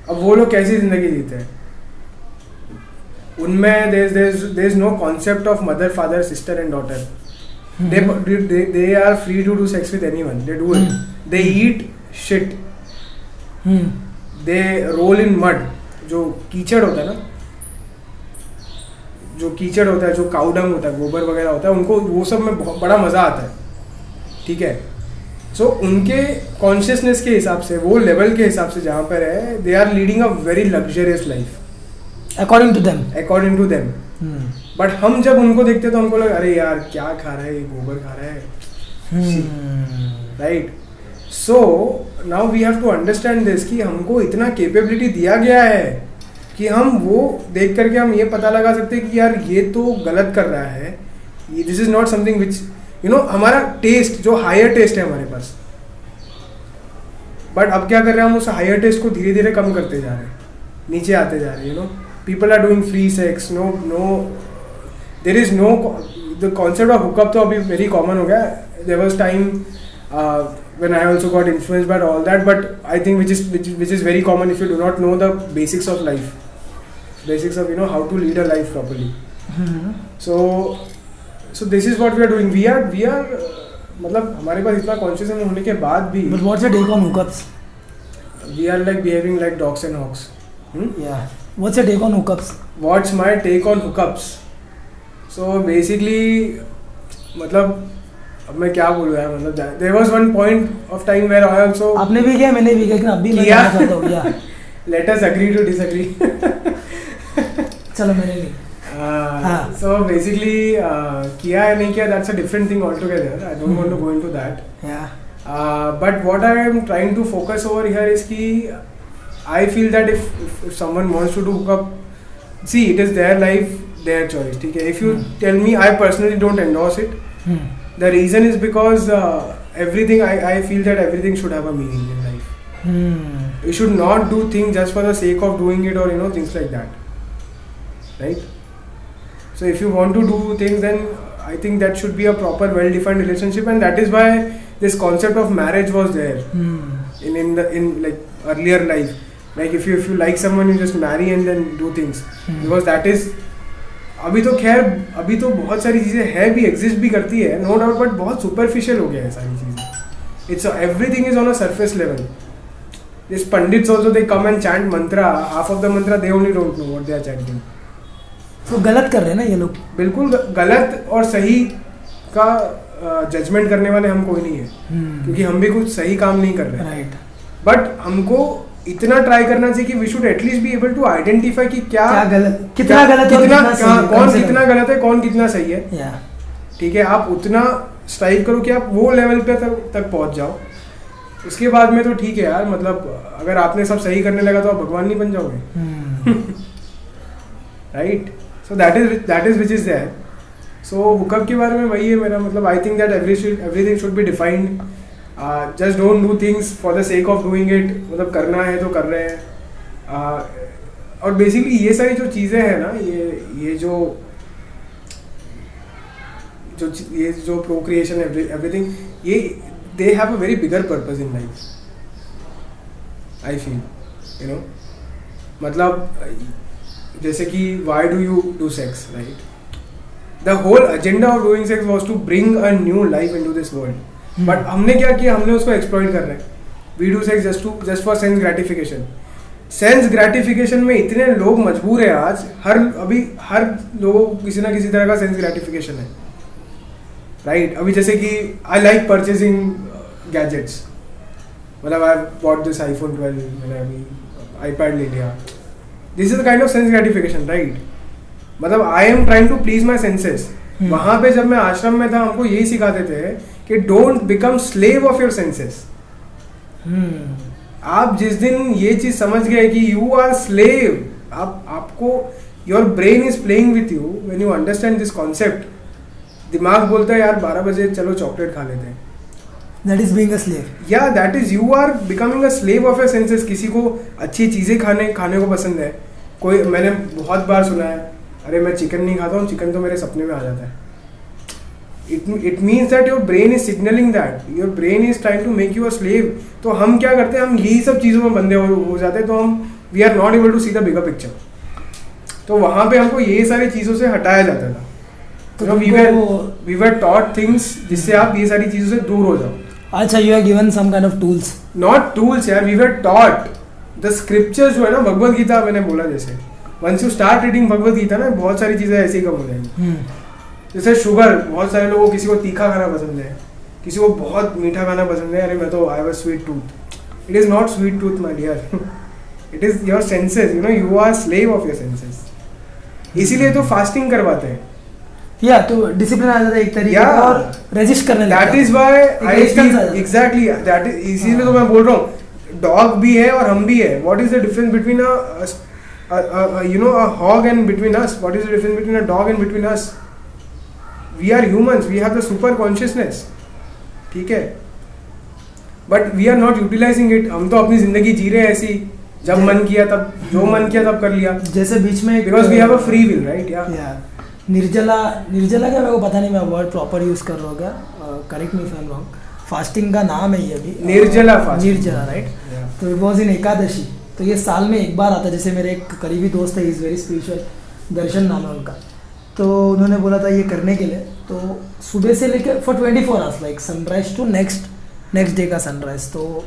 अब वो लोग कैसी जिंदगी जीते हैं? उनमें there is no concept of mother, father, sister and daughter. they are free to do sex with anyone. They do it. They eat shit. They roll in mud. जो कीचड़ होता है ना, जो काउडंग होता है, गोबर वगैरह होता है, उनको वो सब में बहुत बड़ा मज़ा आता है. ठीक है. सो उनके कॉन्शियसनेस के हिसाब से, वो लेवल के हिसाब से जहाँ पर है, they are leading a very luxurious life according to them. But हम जब उनको देखते हैं तो हमको लगा अरे यार क्या खा रहा है ये, गोबर खा रहा है, right? So now we have to understand this कि हमको इतना कैपेबिलिटी दिया गया है कि हम वो देख करके हम ये पता लगा सकते हैं कि यार ये तो गलत कर रहा है, this is not something which हमारा टेस्ट, जो हायर टेस्ट है हमारे पास, बट अब क्या कर रहे हैं हम उस हायर टेस्ट को धीरे धीरे कम करते जा रहे हैं, नीचे आते जा रहे हैं. People are doing free sex, there is no the concept of hookup तो अभी वेरी कॉमन हो गया. There was time when I also got influenced by all that, but I think which is very common if you do not know the basics of life, basics of how to lead a life properly. So this is what we are doing. We are मतलब हमारे पास इतना consciousness होने के बाद भी. But what's your take on hookups? We are like behaving like dogs and hawks. Yeah. What's your take on hookups? What's my take on hookups? So basically मतलब अब मैं क्या बोलूँ यार, मतलब there was one point of time where I also. आपने भी किया, मैंने भी किया, अभी मैं कहना चाहता हूँ यार. Let us agree to disagree. चलो मैंने भी. So basically किया है नहीं किया, that's a different thing altogether. I don't want to go into that. Yeah. But what I am trying to focus over here is कि I feel that if someone wants to do hookup, see, it is their life, their choice. ठीक है. If you tell me, I personally don't endorse it. The reason is because everything, I feel that everything should have a meaning in life. You should not do things just for the sake of doing it, or things like that, right? So if you want to do things, then I think that should be a proper, well-defined relationship, and that is why this concept of marriage was there in like earlier life. Like if you like someone, you just marry and then do things, because that is. अभी तो बहुत सारी चीज़ें है भी, exist भी करती है, नो डाउट, बट बहुत सुपरफिशियल हो गया है सारी चीज़ें. It's everything is on a surface level. This pundits also they come and chant mantra, half of the mantra they only don't know what they are chanting. तो गलत कर रहे हैं ना ये लोग. बिल्कुल गलत और सही का जजमेंट करने वाले हम कोई नहीं है, क्योंकि हम भी कुछ सही काम नहीं कर रहे हैं, राइट? बट हमको इतना ट्राई करना चाहिए कि we should at least be able to identify कि कितना गलत है, कौन कितना गलत है, कौन कितना सही है. ठीक है. आप उतना स्ट्राइव करो कि आप वो लेवल पे तक पहुंच जाओ उसके बाद में तो ठीक है यार, मतलब अगर आपने सब सही करने लगा तो आप भगवान नहीं बन जाओगे, right? So that is which is there. So hookup के बारे में वही है मेरा, मतलब I think that everything should be defined. Just don't do things for the sake of doing it. मतलब करना है तो कर रहे हैं. और बेसिकली ये सारी जो चीज़ें हैं ना, ये जो प्रोक्रिएशन एवरीथिंग, ये they have a very bigger purpose in life, I feel, you know. मतलब जैसे कि why do you do sex, right? The whole agenda of doing sex was to bring a new life in to this world. But हमने क्या किया, हमने उसको exploit कर रहे हैं. We do sex just for sense gratification. Sense gratification में इतने लोग मजबूर है आज. हर लोगों को किसी ना किसी तरह का सेंस ग्रेटिफिकेशन है, राइट? अभी जैसे कि आई लाइक परचेजिंग गैजेट्स. मतलब आई बॉट दिस iPhone 12, मैंने अभी iPad ले लिया. This is the kind of sense gratification, right? मतलब I am trying to please my senses. वहां पे जब मैं आश्रम में था, हमको यही सिखाते थे कि don't become slave of your senses. आप जिस दिन ये चीज समझ गए कि यू आर स्लेव, आपको your brain is playing with you. When you understand this concept, दिमाग बोलता है यार 12 बजे चलो चॉकलेट खा लेते हैं. That is being a slave. Yeah, that is you are becoming a slave of your senses. किसी को अच्छी चीज़ें खाने को पसंद है. कोई, मैंने बहुत बार सुना है, अरे मैं चिकन नहीं खाता हूँ, चिकन तो मेरे सपने में आ जाता है. It means that your brain is signaling that. Your brain is trying to make you a slave. तो हम क्या करते हैं, हम यही सब चीज़ों में बंधे हो जाते हैं. तो हम we are not able to see the bigger picture. तो वहाँ पे हमको ये सारी चीज़ों से हटाया जाता था. तो we were taught things जिससे आप ये सारी चीज़ों से दूर हो जाओ. अच्छा, you are given some kind of tools. Not tools यार, we were taught the scriptures जो है ना, भगवत गीता मैंने बोला जैसे, once you start reading Bhagavad Gita ना, बहुत सारी चीज़ें ऐसे ही कम हो जाएंगी. जैसे शुगर, बहुत सारे लोगों को, किसी को तीखा खाना पसंद है, किसी को बहुत मीठा खाना पसंद है. अरे मैं तो I have a sweet tooth. It is not sweet tooth my dear, it is your senses. You know, you are slave of your senses. इसीलिए तो फास्टिंग करवाते हैं. या तो डिसिप्लिन आ जाता है एक तरीके का, और रेजिस्ट करने लगता है. That is why I feel exactly that is. इसीलिए तो मैं बोल रहा हूँ, डॉग भी है और हम भी है. What is the difference between a hog and between us? What is the difference between a dog and between us? We are humans, we have the super consciousness, ठीक है? But we are not utilizing it. हम तो अपनी जिंदगी जी रहे हैं ऐसी, जब मन किया तब, जो मन किया तब कर लिया. जैसे बीच में, because we have a free will, right? या निर्जला क्या, मेरे को पता नहीं मैं वर्ड प्रॉपर यूज़ कर रहा हूँ क्या, correct me if I am wrong. Fasting का नाम है ये अभी, निर्जला फास्टिंग. निर्जला, राइट? तो इट वॉज इन एकादशी. तो ये साल में एक बार आता है. जैसे मेरे एक करीबी दोस्त है, इज़ वेरी स्पिरिचुअल, दर्शन नाम है उनका. तो उन्होंने बोला था ये करने के लिए. तो सुबह से लेकर for 24 hours, like sunrise to next day का सनराइज. तो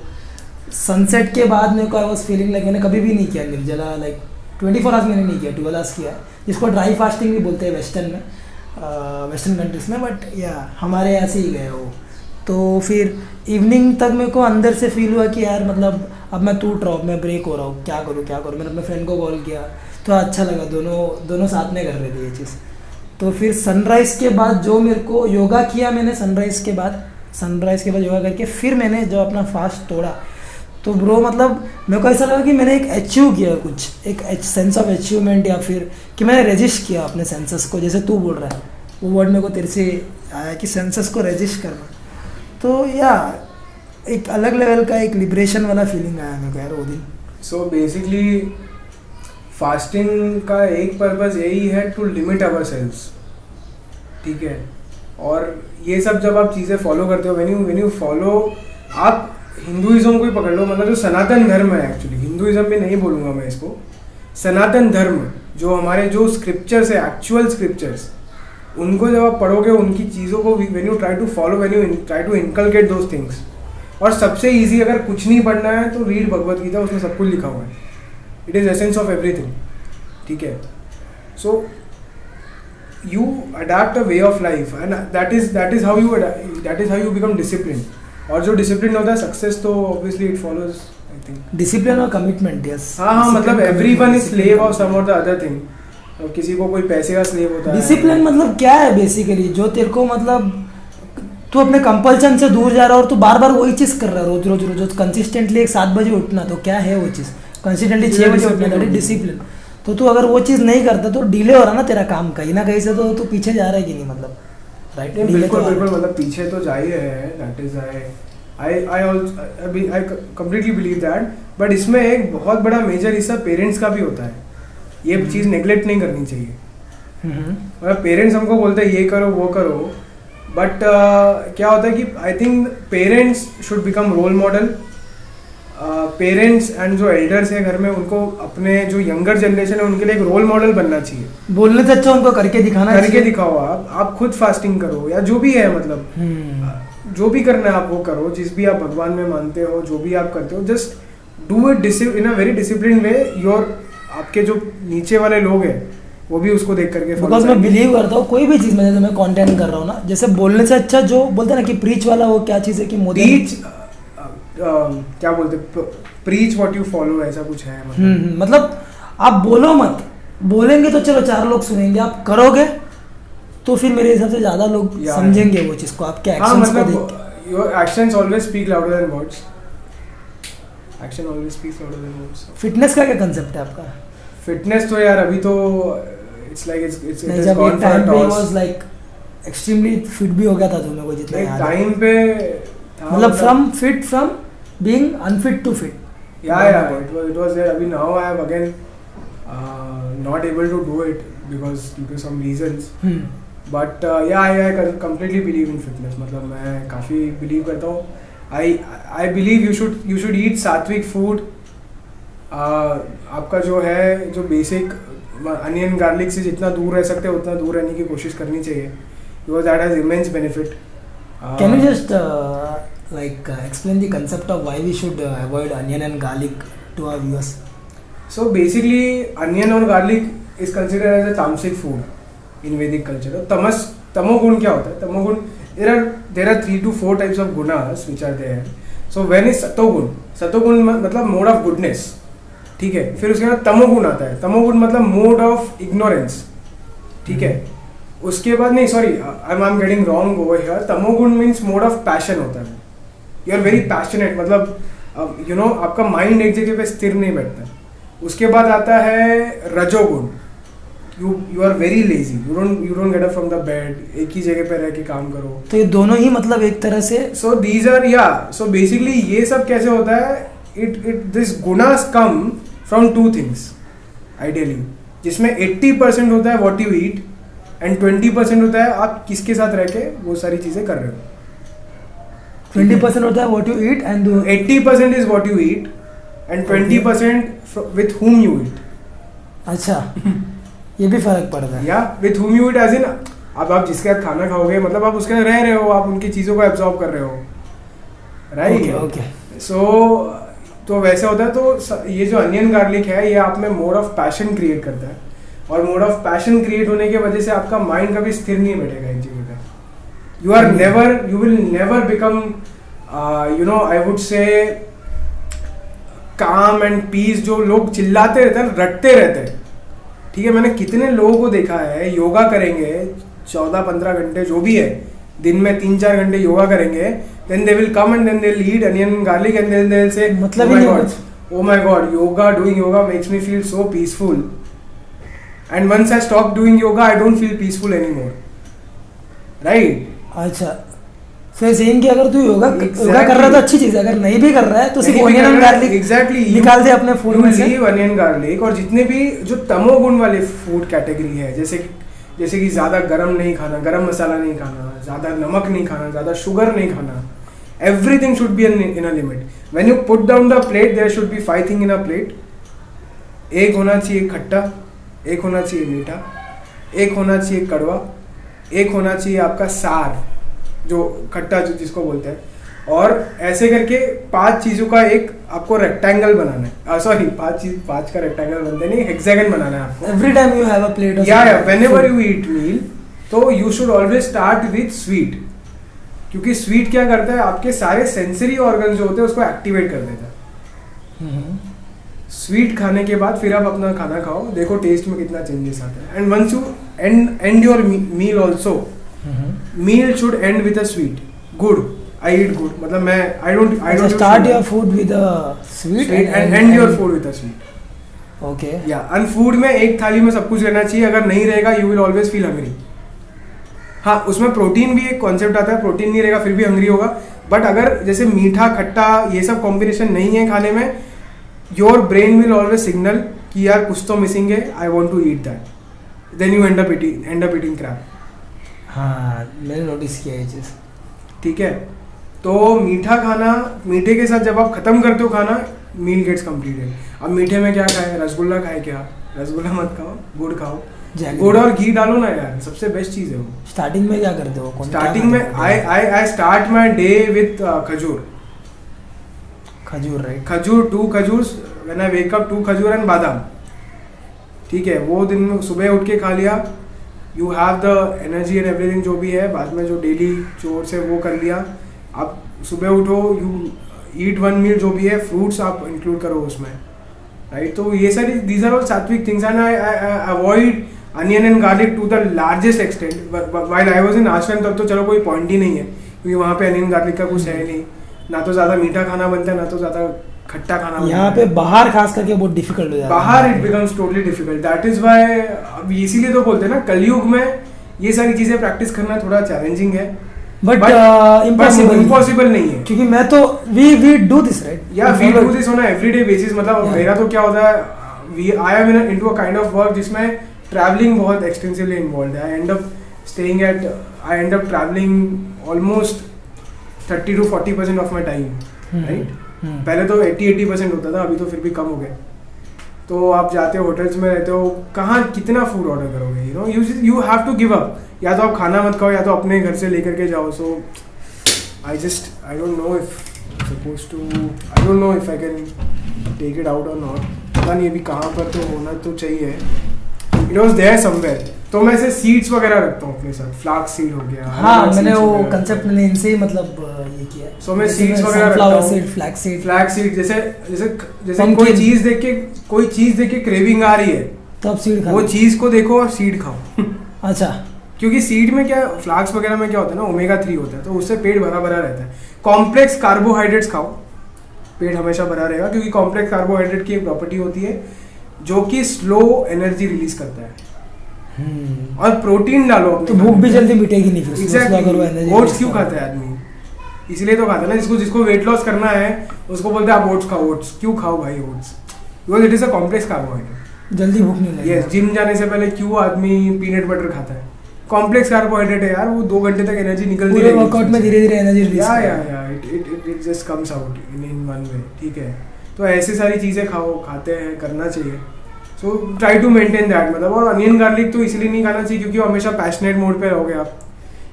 सनसेट के बाद मेरे को आई वॉज फीलिंग लाइक मैंने कभी भी नहीं किया निर्जला, लाइक 24 आवर्स मैंने नहीं किया, 12 आवर्स किया, जिसको ड्राई फास्टिंग भी बोलते हैं वेस्टर्न कंट्रीज में. बट या हमारे यहाँ से ही गए वो. तो फिर इवनिंग तक मेरे को अंदर से फील हुआ कि यार मतलब अब मैं टूट रहा हूँ, मैं ब्रेक हो रहा हूँ, क्या करूँ. मैंने अपने फ्रेंड को कॉल किया, तो अच्छा लगा, दोनों साथ में कर रहे थे ये चीज़. तो फिर सनराइज़ के बाद जो मेरे को योगा किया मैंने, सनराइज़ के बाद योगा करके फिर मैंने जो अपना फास्ट तोड़ा, तो ब्रो मतलब मेरे को ऐसा लगा कि मैंने एक अचीव किया कुछ, एक सेंस ऑफ अचीवमेंट, या फिर कि मैंने रजिस्ट किया अपने सेंसेस को. जैसे तू बोल रहा है, वो वर्ड मेरे को तेरे से आया कि सेंसेस को रजिस्ट करना. तो या एक अलग लेवल का एक लिबरेशन वाला फीलिंग आया मेरे को यार वो दिन. सो बेसिकली फास्टिंग का एक पर्पस यही है, टू लिमिट आवर सेल्व्स, ठीक है? और ये सब जब आप चीज़ें फॉलो करते हो, व्हेन यू फॉलो, आप हिंदुइज्म को ही पकड़ लो, मतलब जो सनातन धर्म है, एक्चुअली हिंदुइज्म में नहीं बोलूँगा मैं इसको, सनातन धर्म, जो हमारे जो स्क्रिप्चर्स है, एक्चुअल स्क्रिप्चर्स, उनको जब आप पढ़ोगे, उनकी चीज़ों को when you try to follow, when you try to inculcate those things. और सबसे ईजी, अगर कुछ नहीं पढ़ना है तो रीड भगवत गीता, उसमें सब कुछ लिखा हुआ है. It is essence of everything, ठीक है? सो you adapt a way of life, and that is how you become disciplined. और जो डिसिप्लिन होता है, सक्सेस तो obviously it follows, I think. Discipline और कमिटमेंट, यस. हाँ, मतलब everyone is slave of some और द अदर थिंग. और किसी को कोई पैसे का स्लेव होता है. डिसिप्लिन मतलब क्या है बेसिकली? जो तेरे को मतलब तू अपने कंपल्सन से दूर जा रहा है और तू बार बार वही चीज़ कर रहा है रोज रोज रोज रोज कंसिस्टेंटली। एक 7 बजे उठना तो क्या है वो चीज़, कंसिस्टेंटली 6 बजे उठना दैट इज डिसिप्लिन। तो तू अगर वो चीज़ नहीं करता तो डिले हो रहा ना तेरा काम, कहीं ना कहीं से तो तू पीछे जा रहा है कि नहीं, मतलब राइट? बिल्कुल बिल्कुल, मतलब पीछे तो जा ही रहे हैं, that is I completely believe that. But इसमें एक बहुत बड़ा मेजर हिस्सा पेरेंट्स का भी होता है, ये चीज़ नेग्लेक्ट नहीं करनी चाहिए। मतलब पेरेंट्स हमको बोलते हैं ये करो वो करो, बट क्या होता है कि I think parents should become role model. Parents and जो एल्डर्स है घर में, उनको अपने जो यंगर जनरेशन है उनके लिए एक रोल मॉडल बनना चाहिए। बोलने से अच्छा उनको करके दिखाना, करके दिखाओ। आप खुद फास्टिंग करो या जो भी है, मतलब जो भी करना है आप वो करो, जिस भी आप भगवान में मानते हो, जो भी आप करते हो, just do it in a very discipline way. आपके जो नीचे वाले लोग हैं वो भी उसको देख करके, बिकॉज मैं बिलीव करता हूँ कोई भी चीज़ में, जैसे मैं कंटेंट कर रहा हूँ ना, जैसे बोलने से अच्छा जो बोलते हैं ना कि प्रीच वाला, वो क्या चीज़ है कि मोदी क्या बोलते, प्रीच व्हाट यू फॉलो, ऐसा कुछ है। मतलब आप बोलो मत, बोलेंगे तो चलो 4 लोग सुनेंगे, आप करोगे तो फिर मेरे हिसाब से ज़्यादा लोग समझेंगे वो चीज़ को, आपके एक्शंस को देख। Your actions always speak louder than words. Action always speaks louder than words. Fitness का क्या कंसेप्ट है आपका? फिटनेस तो यार अभी तो इट्स लाइक इट्स जब एक टाइम पे वाज लाइक एक्सट्रीमली फिट भी हो गया था तुम्हें को, जितना याद है टाइम पे, मतलब from being unfit to fit. Yeah it was there. अभी now I have again not able to do it because due to some reasons, but yeah I completely believe in fitness. मतलब मैं काफ़ी believe करता हूँ। I believe you should eat sattvic food. आपका जो है, जो बेसिक अनियन गार्लिक से जितना दूर रह सकते हैं उतना दूर रहने की कोशिश करनी चाहिए, because that has immense benefit. Can you just like explain the concept of why we should avoid onion and garlic to our viewers? So basically onion और garlic is considered as a tamasic food in Vedic culture. तमोगुण क्या होता है? तमोगुण, there are 3 to 4 types of gunas which are there. So when is सतोगुण? सतोगुण मतलब mode of goodness, ठीक है। फिर उसके बाद तमोगुण आता है। तमोगुण मतलब मोड ऑफ इग्नोरेंस, ठीक है। उसके बाद नहीं, sorry, I am getting wrong over here. तमोगुण मीन्स मोड ऑफ पैशन होता है। यू आर वेरी पैशनेट, मतलब यू नो आपका माइंड एक जगह पे स्थिर नहीं बैठता। उसके बाद आता है रजोगुण। You are very lazy, you don't get up from the bed, एक ही जगह पे रह के काम करो। तो ये दोनों ही मतलब एक तरह से, so these are so basically ये सब कैसे होता है, दिस गुनास कम फ्रॉम 2 थिंग्स आइडियली, जिसमें 80% होता है व्हाट यू ईट एंड 20% होता है आप किसके साथ रह के वो सारी चीजें कर रहे हो। 20% होता है what you eat and 80% is what you eat and 20% with whom you eat. अच्छा ये भी फर्क पड़ता है। या with whom you eat as in अब आप जिसके साथ खाना खाओगे मतलब आप उसके साथ रह रहे हो, आप उनकी चीज़ों को एब्जॉर्ब कर रहे हो, राइट? ओके। सो तो वैसे होता है। तो ये जो अनियन गार्लिक है ये आप में मोड ऑफ पैशन क्रिएट करता है, और मोड ऑफ पैशन क्रिएट होने की वजह से आपका माइंड कभी स्थिर नहीं बैठेगा एक जगह पे। you will never become I would say calm and peace। जो लोग चिल्लाते रहते हैं, रटते रहते हैं, ठीक है। मैंने कितने लोगों को देखा है योगा करेंगे 14-15 घंटे जो भी है, दिन में 3-4 घंटे योगा करेंगे, then they will come and then they'll eat onion and garlic and then they'll say मतलब oh my god doing yoga makes me feel so peaceful, and once I stop doing yoga I don't feel peaceful anymore, right? अच्छा, फिर same कि अगर तू योगा कर रहा है तो अच्छी चीज है, अगर नहीं भी कर रहा है तो सिर्फ ऑनियन एंड गार्लिक एग्जैक्टली निकाल दे अपने फूड में से। ऑनियन गार्लिक और जितने भी जो तमोगुण वाले फूड कैटेगरी है, जैसे कि ज़्यादा गरम नहीं खाना, गरम मसाला नहीं खाना, ज़्यादा नमक नहीं खाना, ज़्यादा शुगर नहीं खाना, everything should be in a limit. When you put down the plate there should be 5 thing in a plate. एक होना चाहिए खट्टा, एक होना चाहिए मीठा, एक होना चाहिए कड़वा, एक होना चाहिए आपका सार जो खट्टा जो जिसको बोलते हैं, और ऐसे करके 5 चीज़ों का एक आपको रेक्टेंगल बनाना है। सॉरी 5 का रेक्टेंगल बनते नहीं, हेक्सागन बनाना है आपको। Every time you have a plate of या व्हेनेवर यू ईट मील तो you should always start with sweet, क्योंकि स्वीट क्या करता है आपके सारे सेंसरी ऑर्गन जो होते हैं उसको एक्टिवेट कर देता है। स्वीट खाने के बाद फिर आप अपना खाना खाओ, देखो टेस्ट में कितना चेंजेस आता है। And once you end your meal also, meal should end with a sweet. Gur, I eat gur, मतलब मैं I don't start your food with sweet and end your food with a sweet. Okay या end food में एक थाली में सब कुछ रहना चाहिए, अगर नहीं रहेगा you will always feel hungry. हाँ, उसमें प्रोटीन भी एक कॉन्सेप्ट आता है, प्रोटीन नहीं रहेगा फिर भी हंग्री होगा, बट अगर जैसे मीठा खट्टा ये सब कॉम्बिनेशन नहीं है खाने में, your brain will always signal कि यार कुछ तो मिसिंग है, I want to eat that, then you end up eating crab. हाँ मैंने नोटिस किया ये चीज़। ठीक है, तो मीठा खाना, मीठे के साथ जब आप खत्म करते हो खाना, मील गेट्स कंप्लीटेड। अब मीठे में क्या खाए, रसगुल्ला खाए क्या, रसगुल्ला मत खाओ, गुड़ खाओ, गुड़ और घी डालो ना यार, सबसे बेस्ट चीज़ है वो। स्टार्टिंग में क्या करते हो? स्टार्टिंग में I start my day with खजूर। खजूर, राइट? खजूर, 2 खजूर, व्हेन आई वेक अप 2 खजूर एंड बादाम। ठीक है, वो दिन में सुबह उठ के खा लिया, you have the energy and everything जो भी है, बाद में जो डेली चोर्स है वो कर लिया। आप सुबह उठो, यू ईट 1 मील जो भी है, फ्रूट्स आप इंक्लूड करो उसमें, राइट? तो ये सारी these are all sattvic things and I avoid onion and garlic to the largest extent. While I was in ashram तब तो चलो कोई पॉइंट ही नहीं है, क्योंकि वहाँ पे अनियन गार्लिक का कुछ है नहीं, ना तो ज़्यादा मीठा खाना बनता है ना तो ज़्यादा खट्टा खाना बनता है। यहाँ पे बाहर खास करके बहुत डिफिकल्ट हो जाता है। बाहर it becomes totally difficult, that is why अब इसीलिए तो बोलते हैं ना, कलयुग में ये सारी चीज़ें प्रैक्टिस करना थोड़ा चैलेंजिंग है, बट इम्पॉसिबल नहीं है, क्योंकि मैं तो we do this, right? Yeah we do this on a everyday basis. मतलब मेरा तो क्या होता है, we I am into a kind of work जिसमें ट्रैवलिंग बहुत एक्सटेंसिवली इन्वॉल्व है। I end up travelling almost 30 to 40% of my time, right? पहले तो 80% होता था, अभी तो फिर भी कम हो गया। तो आप जाते हो होटल्स में रहते हो, कहाँ कितना फूड ऑर्डर करोगे, you have to give up. या तो आप खाना मत खाओ या तो अपने घर से लेकर के जाओ। So I don't know if I can take it out और नॉट, पता नहीं अभी कहाँ पर, तो होना तो चाहिए, इट वाज देयर समवेयर। तो मैं ऐसे सीड्स वगैरह रखता हूँ अपने साथ, फ्लाक्स सीड हो गया। हाँ, मैंने वो कंसेप्ट मैंने इनसे ही मतलब ये किया। सो मैं सीड्स वगैरह रखता हूँ, फ्लैक्स सीड, जैसे कोई चीज देख के क्रेविंग आ रही है तो आप सीड खाओ, वो चीज को देखो और सीड खाओ। अच्छा, क्योंकि सीड में क्या, फ्लाक्स वगैरह में क्या होता है ना, ओमेगा 3 होता है, तो उससे पेट भरा भरा रहता है। कॉम्प्लेक्स कार्बोहाइड्रेट्स खाओ, पेट हमेशा भरा रहेगा, क्योंकि कॉम्प्लेक्स कार्बोहाइड्रेट की एक प्रॉपर्टी होती है जो कि स्लो एनर्जी रिलीज करता है। और प्रोटीन डालो अपने, तो भूख भी जल्दी मिटेगी नहीं फिर। एग्जैक्टली, ओट्स क्यों खाता है आदमी, इसलिए तो खाता है ना, जिसको वेट लॉस करना है उसको बोलते हैं आप ओट्स खाओ। ओट्स क्यों खाओ भाई oats, because it is a complex carbohydrate, जल्दी भूख नहीं लगेगी। यस, जिम जाने से पहले क्यों आदमी पीनट बटर खाता है, कॉम्प्लेक्स कार्बोहाइड्रेट है यार, वो 2 घंटे तक एनर्जी निकलती है, पूरे वर्कआउट में धीरे धीरे एनर्जी रिलीज या it just comes out in one वे। ठीक है, तो ऐसी सारी चीज़ें खाते हैं, करना चाहिए। So try to maintain that, मतलब। और अनियन गार्लिक तो इसलिए नहीं खाना चाहिए क्योंकि हमेशा पैशनेट मोड पे रहोगे आप,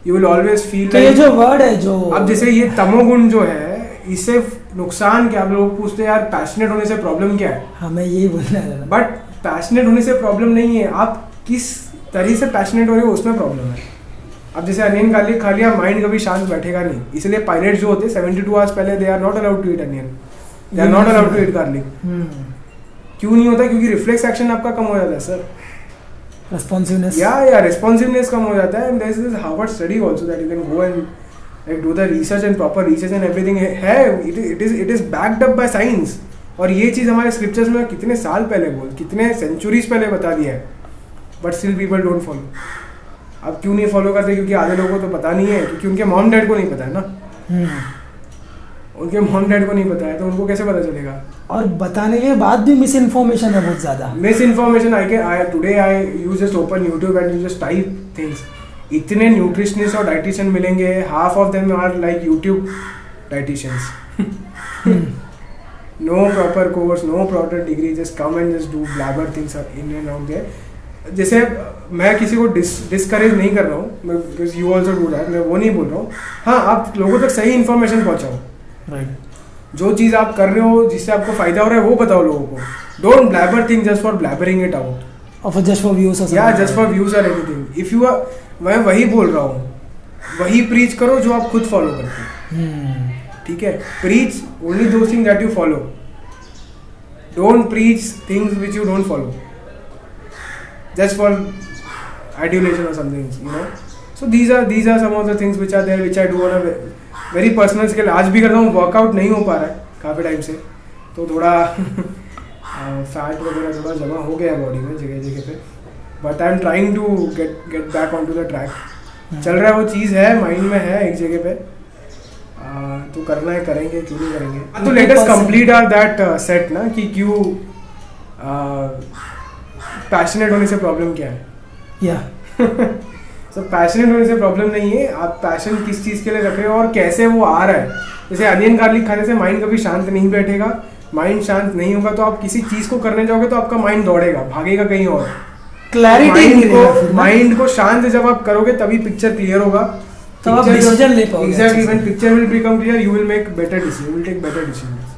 यू विल ऑलवेज फील। तो ये जो वर्ड है जो अब जैसे ये तमोगुण जो है, इससे नुकसान क्या, आप लोग पूछते हैं यार पैशनेट होने से प्रॉब्लम क्या है, हमें यही बोलना है, बट पैशनेट होने से प्रॉब्लम नहीं है, आप किस तरह से पैशनेट हो रहे हो उसमें प्रॉब्लम है। अब जैसे अनियन गार्लिक खा लिया, माइंड कभी शांत बैठेगा नहीं, इसलिए पायलट जो होते हैं 72 आवर्स पहले they are not allowed to eat onion, they are not allowed to eat garlic. क्यों नहीं होता, क्योंकि रिफ्लेक्स एक्शन आपका कम हो जाता है सर, रिस्पॉन्सिवनेस, या रिस्पॉन्सिवनेस कम हो जाता है। And there is Harvard study also that you can go and like do the research and proper research and everything है, it is backed up by science. और ये चीज़ हमारे स्क्रिप्चर्स में कितने साल पहले कितने सेंचुरीज पहले बता दिया है, but still people don't follow. अब क्यों नहीं फॉलो करते, क्योंकि आधे लोगों को तो पता नहीं है, क्योंकि उनके मॉम डैड को नहीं पता है ना, उनके मॉम डैड को नहीं पता है, तो उनको कैसे पता चलेगा। और बताने के बाद भी मिस इन्फॉर्मेशन है बहुत ज़्यादा। Misinformation today I you just open YouTube and you just type things, इतने न्यूट्रिशनिस्ट और डाइटिशियन मिलेंगे, half of them are like YouTube dietitians, no proper course, no proper degree, just come and just do blabber things in and out there. जैसे मैं किसी को discourage नहीं कर रहा हूँ, because you also do that, मैं वो नहीं बोल रहा हूँ। हाँ, आप लोगों तक सही इन्फॉर्मेशन पहुँचाओ, राइट। जो चीज़ आप कर रहे हो जिससे आपको फायदा हो रहा है वो बताओ लोगों को। Don't blabber thing just for blabbering it out, और जस्ट फॉर व्यूज, या जस्ट फॉर व्यूज और एनीथिंग। इफ यू आर, मैं वही बोल रहा हूँ, वही प्रीच करो जो आप खुद फॉलो करते हो। ठीक है, preach only those things that you follow, don't preach things which you don't follow just for adulation or something, you know. So these are some of the things which are there, which I do on a very personal skill आज भी करता हूँ. Workout नहीं हो पा रहा है काफ़ी टाइम से, तो थोड़ा फैट वगैरह थोड़ा जमा हो गया है बॉडी में जगह जगह पे. But I am trying to get back on to the track. चल रहा है, वो चीज़ है, माइंड में है एक जगह पे. तो करना है, करेंगे, क्यों नहीं करेंगे. तो let us complete our that set ना कि क्यों पैशनेट होने से प्रॉब्लम क्या है. या सो पैशनेट होने से प्रॉब्लम नहीं है. आप पैशन किस चीज़ के लिए रख रहे हो और कैसे वो आ रहा है. जैसे अनियन गार्लिक खाने से माइंड कभी शांत नहीं बैठेगा. माइंड शांत नहीं होगा तो आप किसी चीज़ को करने जाओगे तो आपका माइंड दौड़ेगा, भागेगा कहीं और. क्लैरिटी माइंड को शांत जब आप करोगे तभी पिक्चर क्लियर होगा. तो आप डिसीजन ले पाओगे. Exactly, when picture will become clear you will make better decision, you will take better decisions.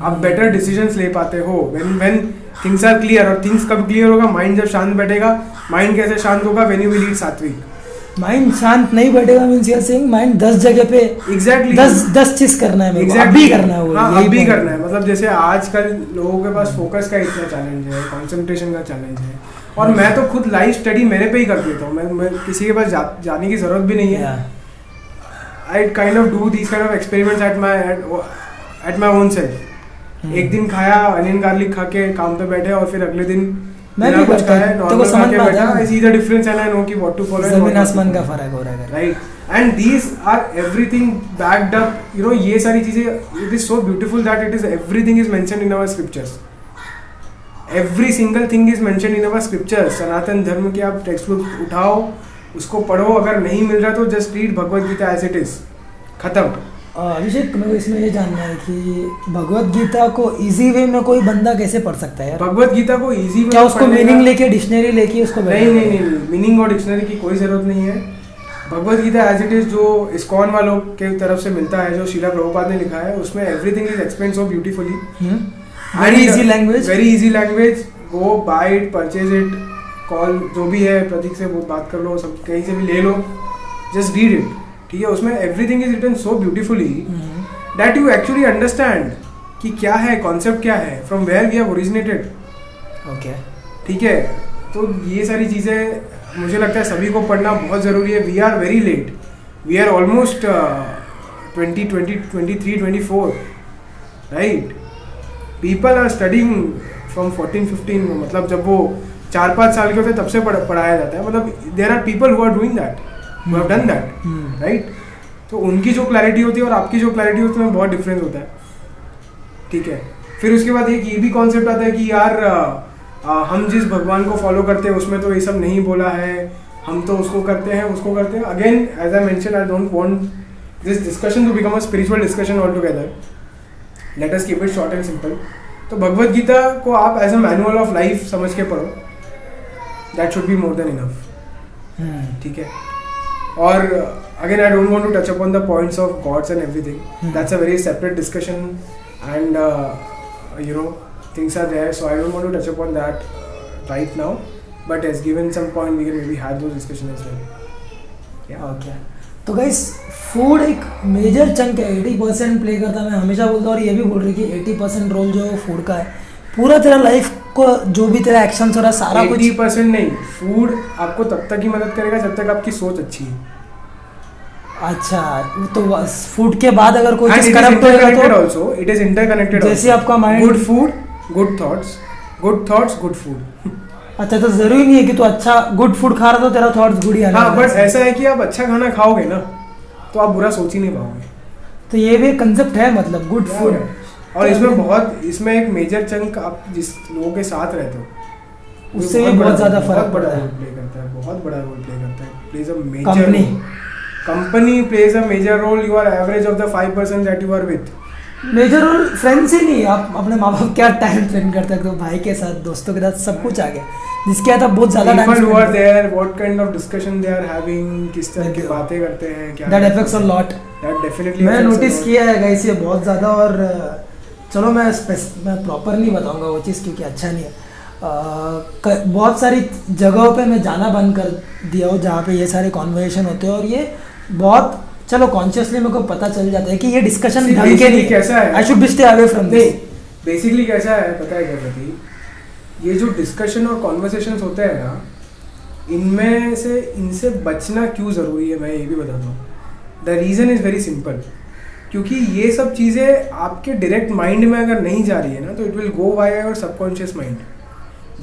आप बेटर डिसीजंस ले पाते हो व्हेन थिंग्स आर क्लियर. और थिंग्स कब क्लियर होगा? माइंड जब शांत बैठेगा. माइंड कैसे शांत होगा? व्हेन यू विल ईट सात्विक. माइंड शांत नहीं बैठेगा means you are saying mind 10 जगह पे एग्जैक्टली 10 चीज करना है, मेरे को अभी करना है. वो हाँ, अभी करना है. मतलब जैसे आजकल लोगों के पास फोकस का इतना चैलेंज है, कंसंट्रेशन का चैलेंज है. और मैं तो खुद लाइव स्टडी मेरे पे ही कर देता हूँ. मैं किसी के पास जाने की जरूरत भी नहीं है. I kind of do these kind of experiments at my own self. एक दिन खाया अनियन गार्लिक खा के काम पे बैठे और फिर अगले दिन मैं भी कुछ खाया नॉर्मल खा के बैठा. I see the difference and I know कि व्हाट टू फॉलो. जमीन आसमान का फर्क हो रहा है, right. And these are everything backed up. You know, ये सारी चीजें, it is so beautiful that it is everything is mentioned in our scriptures. Every single thing is mentioned in our scriptures. Sanatan Dharma के आप टेक्स्ट बुक उठाओ, उसको पढ़ो. अगर नहीं मिल रहा तो just read Bhagavad Gita as it is. खत्म. अभिषेक, मेरे को इसमें ये जानना है कि भगवत गीता को इजी वे में कोई बंदा कैसे पढ़ सकता है यार? भगवत गीता को इजी वे क्या उसको मीनिंग लेके डिक्शनरी लेके उसको? नहीं, मीनिंग और डिक्शनरी की कोई जरूरत नहीं है. Bhagavad Gita as it is जो इस्कॉन वालों के तरफ से मिलता है, जो शीला प्रभुपाद ने लिखा है, उसमें everything is explained so beautifully. Very easy language. Go by it, purchase it, call जो भी है प्रतीक से वो बात कर लो, सब कहीं से भी ले लो, जस्ट रीड इट. ठीक है, उसमें everything is written so beautifully that you actually understand कि क्या है, कॉन्सेप्ट क्या है, from where we have originated. Okay, ठीक है. तो ये सारी चीज़ें मुझे लगता है सभी को पढ़ना बहुत ज़रूरी है. We are very late. We are almost 23-24, right. People are studying from 14-15. मतलब जब वो 4-5 साल के होते तब से पढ़ाया जाता है. मतलब there are people who are doing that, who have done that, right. तो उनकी जो क्लैरिटी होती है और आपकी जो क्लैरिटी होती है उसमें बहुत डिफरेंस होता है. ठीक है. फिर उसके बाद एक ये भी कॉन्सेप्ट आता है कि यार हम जिस भगवान को फॉलो करते हैं उसमें तो ये सब नहीं बोला है, हम तो उसको करते हैं, उसको करते हैं. Again as I mention, I don't want this discussion to become a spiritual discussion all together. Let us keep it short and simple. तो भगवत गीता को आप as a manual of life समझ के पढ़ो. That should be more than enough. ठीक है. और again I don't want to touch upon the points of gods and everything. That's a very separate discussion and you know, things are there, so I don't want to touch upon that right now, but as given some point we can maybe have those discussion as well. Yeah. Okay. तो guys, food एक major chunk है, 80% play करता है. मैं हमेशा बोलता हूँ और ये भी बोल रही कि 80% रोल जो फूड का है. पूरा तेरा लाइफ को जो भी तेरा एक्शंस हो रहा है सारा 80% नहीं, फूड आपको तब तक ही मदद करेगा जब तक आपकी सोच अच्छी है. अच्छा, तो फूड के बाद अगर कोई चीज करप्ट होगा तो also it is interconnected. जैसे आपका mind good food, good thoughts, good food. अच्छा, तो जरूरी नहीं है कि तू अच्छा गुड फूड खा रहा तो तेरा थॉट्स गुड ही आने. हाँ, बट ऐसा है कि आप अच्छा खाना खाओगे ना तो आप बुरा सोच ही नहीं पाओगे. तो ये भी कंसेप्ट है, मतलब गुड फूड. और इसमें एक मेजर चंक आप जिस लोगों के साथ रहते हो उससे भी बहुत ज्यादा फर्क पड़ता है. बहुत बड़ा रोल प्ले करता है. Plays a major company plays a major role. You are average of the 5% that you are with. Major role friends ही नहीं, आप अपने माँ बाप क्या टाइम स्पेंड करते हैं, तो भाई के साथ, दोस्तों के साथ, सब कुछ आ गया. जिसके साथ बहुत ज्यादा time people who are there, what kind of discussion they are having, किस तरह की बातें करते हैं, क्या that affects a lot. That definitely मैं नोटिस किया है गाइस ये बहुत ज़्यादा. और चलो मैं प्रॉपर नहीं बताऊंगा वो चीज़ क्योंकि अच्छा नहीं है. बहुत सारी जगहों पे मैं जाना बंद कर दिया हूँ जहाँ पे ये सारे कॉन्वर्सेशन होते हैं. और ये बहुत, चलो कॉन्शियसली मेरे को पता चल जाता है कि ये डिस्कशन ढंग के नहीं. कैसा है, I should be stay away from this. Basically कैसा है पता है क्या प्रतीक, ये जो डिस्कशन और कॉन्वर्सेशंस होते हैं ना, इनसे बचना क्यों ज़रूरी है मैं ये भी बताता हूँ. The reason is very simple, क्योंकि ये सब चीज़ें आपके डायरेक्ट माइंड में अगर नहीं जा रही है ना, तो it will go by your subconscious mind.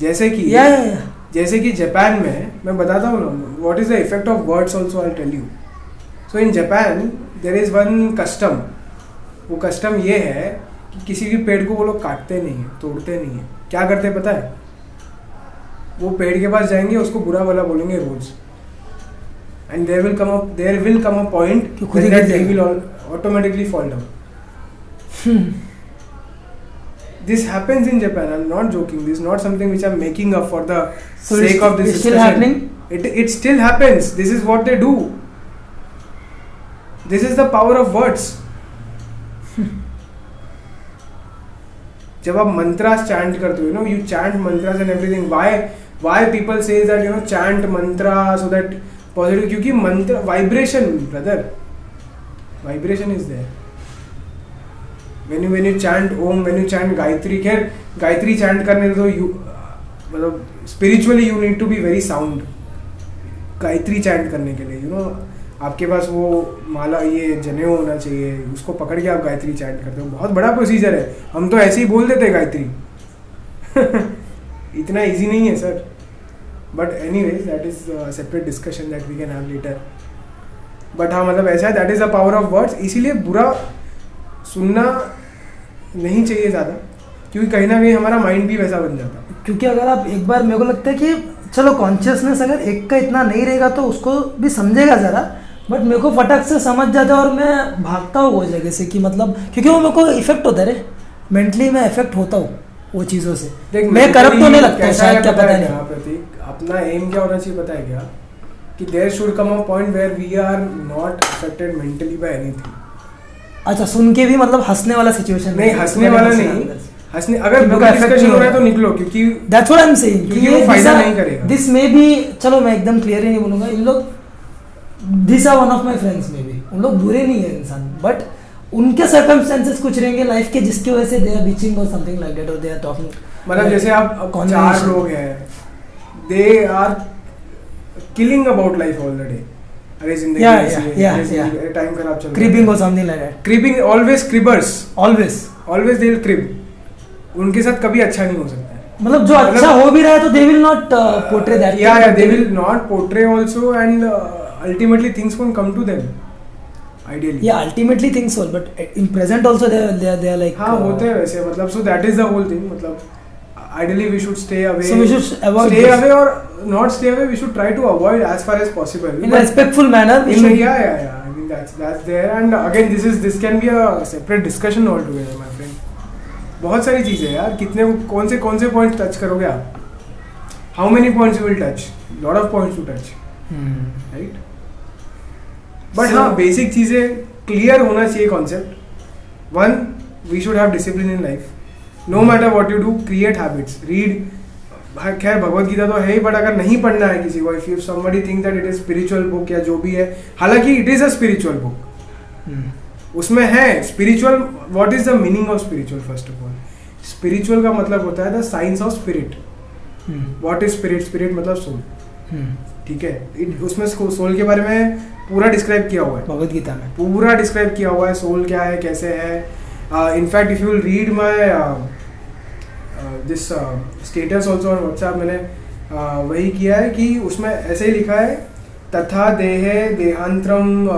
जैसे कि जैसे कि जापान में मैं बताता हूँ ना, what is the effect of words also, I tell you. So in Japan there is one custom, वो कस्टम ये है कि किसी भी पेड़ को वो लोग काटते नहीं हैं, तोड़ते नहीं हैं। क्या करते पता है? वो पेड़ के पास जाएंगे, उसको बुरा भला बोलेंगे रोज, and there will come a point that they will automatically fall down. This happens in Japan. I'm not joking. This is not something which I'm making up for the sake of this it's still discussion. happening? It still happens. This is what they do. This is the power of words. जब आप mantras chant करते हो, you chant mantras and everything. Why people say that, chant mantra so that positive? क्योंकि mantra vibration, brother. Vibration is there. When you chant Om, when you chant Gayatri, खैर Gayatri chant करने तो मतलब spiritually you need to be very sound. Gayatri chant करने के लिए आपके पास वो माला, ये जनेऊ होना चाहिए, उसको पकड़ के आप गायत्री chant करते हो। बहुत बड़ा प्रोसीजर है, हम तो ऐसे ही बोल देते गायत्री। इतना easy नहीं है sir. But anyways, that is a separate discussion that we can have later. But हाँ, मतलब ऐसा है, that is the power of words। इसीलिए बुरा सुनना नहीं चाहिए ज़्यादा, क्योंकि कहीं ना कहीं हमारा माइंड भी वैसा बन जाता है। क्योंकि अगर आप एक बार, मेरे को लगता है कि चलो कॉन्शियसनेस अगर एक का इतना नहीं रहेगा तो उसको भी समझेगा ज़रा, बट मेरे को फटक से समझ जाता है और मैं भागता हूँ वो जगह से, कि मतलब क्योंकि वो मेरे को इफेक्ट होता है, मेंटली मैं इफेक्ट होता हूँ वो चीज़ों से। मैं करप्ट तो नहीं लगता शायद, क्या पता नहीं। प्रतीक, अपना एम क्या होना चाहिए पता है क्या? कि there should come a point where we are not affected mentally by anything. अच्छा, सुन के भी मतलब हंसने वाला सिचुएशन नहीं, हंसने वाला नहीं, हंसने अगर बुरा डिस्कशन हो रहा है तो निकलो, क्योंकि that's what I am saying कि ये फायदा नहीं करेगा। दिस मे बी, चलो मैं एकदम क्लियर ही नहीं बोलूंगा, इन लोग this are one of my friends, maybe उन लोग बुरे नहीं है इंसान, बट उनके सर्कमस्टेंसेस कुछ रहेंगे लाइफ के जिसकी वजह से दे आर बीचिंग और समथिंग लाइक दैट, और दे आर टॉकिंग। मतलब जैसे आप 4 लोग हैं, they are killing about life all the day. अरे जिंदगी टाइम खराब चल रहा है, क्रिबिंग और something like that. Cribbing, always cribbers, always they will crib. उनके साथ कभी अच्छा नहीं हो सकता है। मतलब जो अच्छा हो भी रहा है तो they will not portray that, yeah they will not portray also, and ultimately things won't come to them ideally. Yeah ultimately things all, but in present also they are like, हां होते हैं वैसे, मतलब so that is the whole thing. मतलब ideally we should stay away, so we should avoid stay away, or not stay away, we should try to avoid as far as possible in a respectful manner. Yeah, I mean that's there, and again this can be a separate discussion altogether, my friend. बहुत सारी चीजें यार, कितने कौन से points touch करोगे आप? How many points you will touch? Lot of points to touch, right? But हाँ, basic चीजें clear होना चाहिए concept. One, we should have discipline in life. No matter what you do, create habits. Read. खैर भगवत गीता तो है ही, but अगर नहीं पढ़ना है किसी को, if somebody thinks that it is spiritual book या जो भी है, हालांकि it is a spiritual book, उसमें है spiritual. What is the meaning of spiritual? First of all, spiritual का मतलब होता है the science of spirit. What is spirit? Spirit मतलब soul. ठीक है, उसमें सोल के बारे में पूरा डिस्क्राइब किया हुआ है भगवत गीता में, पूरा डिस्क्राइब किया हुआ है सोल क्या है, कैसे है. In fact if you will read my this status also on WhatsApp, मैंने वही किया है कि उसमें ऐसे ही लिखा है तथा देहे देहांतरम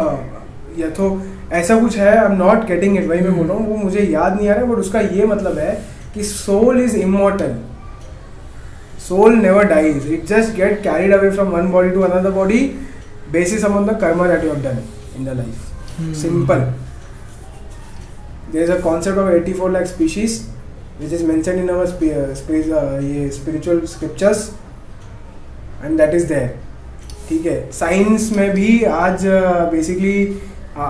यथो, ऐसा कुछ है. आई एम नॉट गेटिंग इट, वही मैं बोल रहा हूँ, वो मुझे याद नहीं आ रहा है, बट उसका ये मतलब है कि soul is immortal, soul never dies, it just get carried away from one body to another body basis upon the karma that you have done in the life. Simple. There is a concept of 84 lakh species which is mentioned in our spiritual scriptures and that is there. ठीक है, science में भी आज basically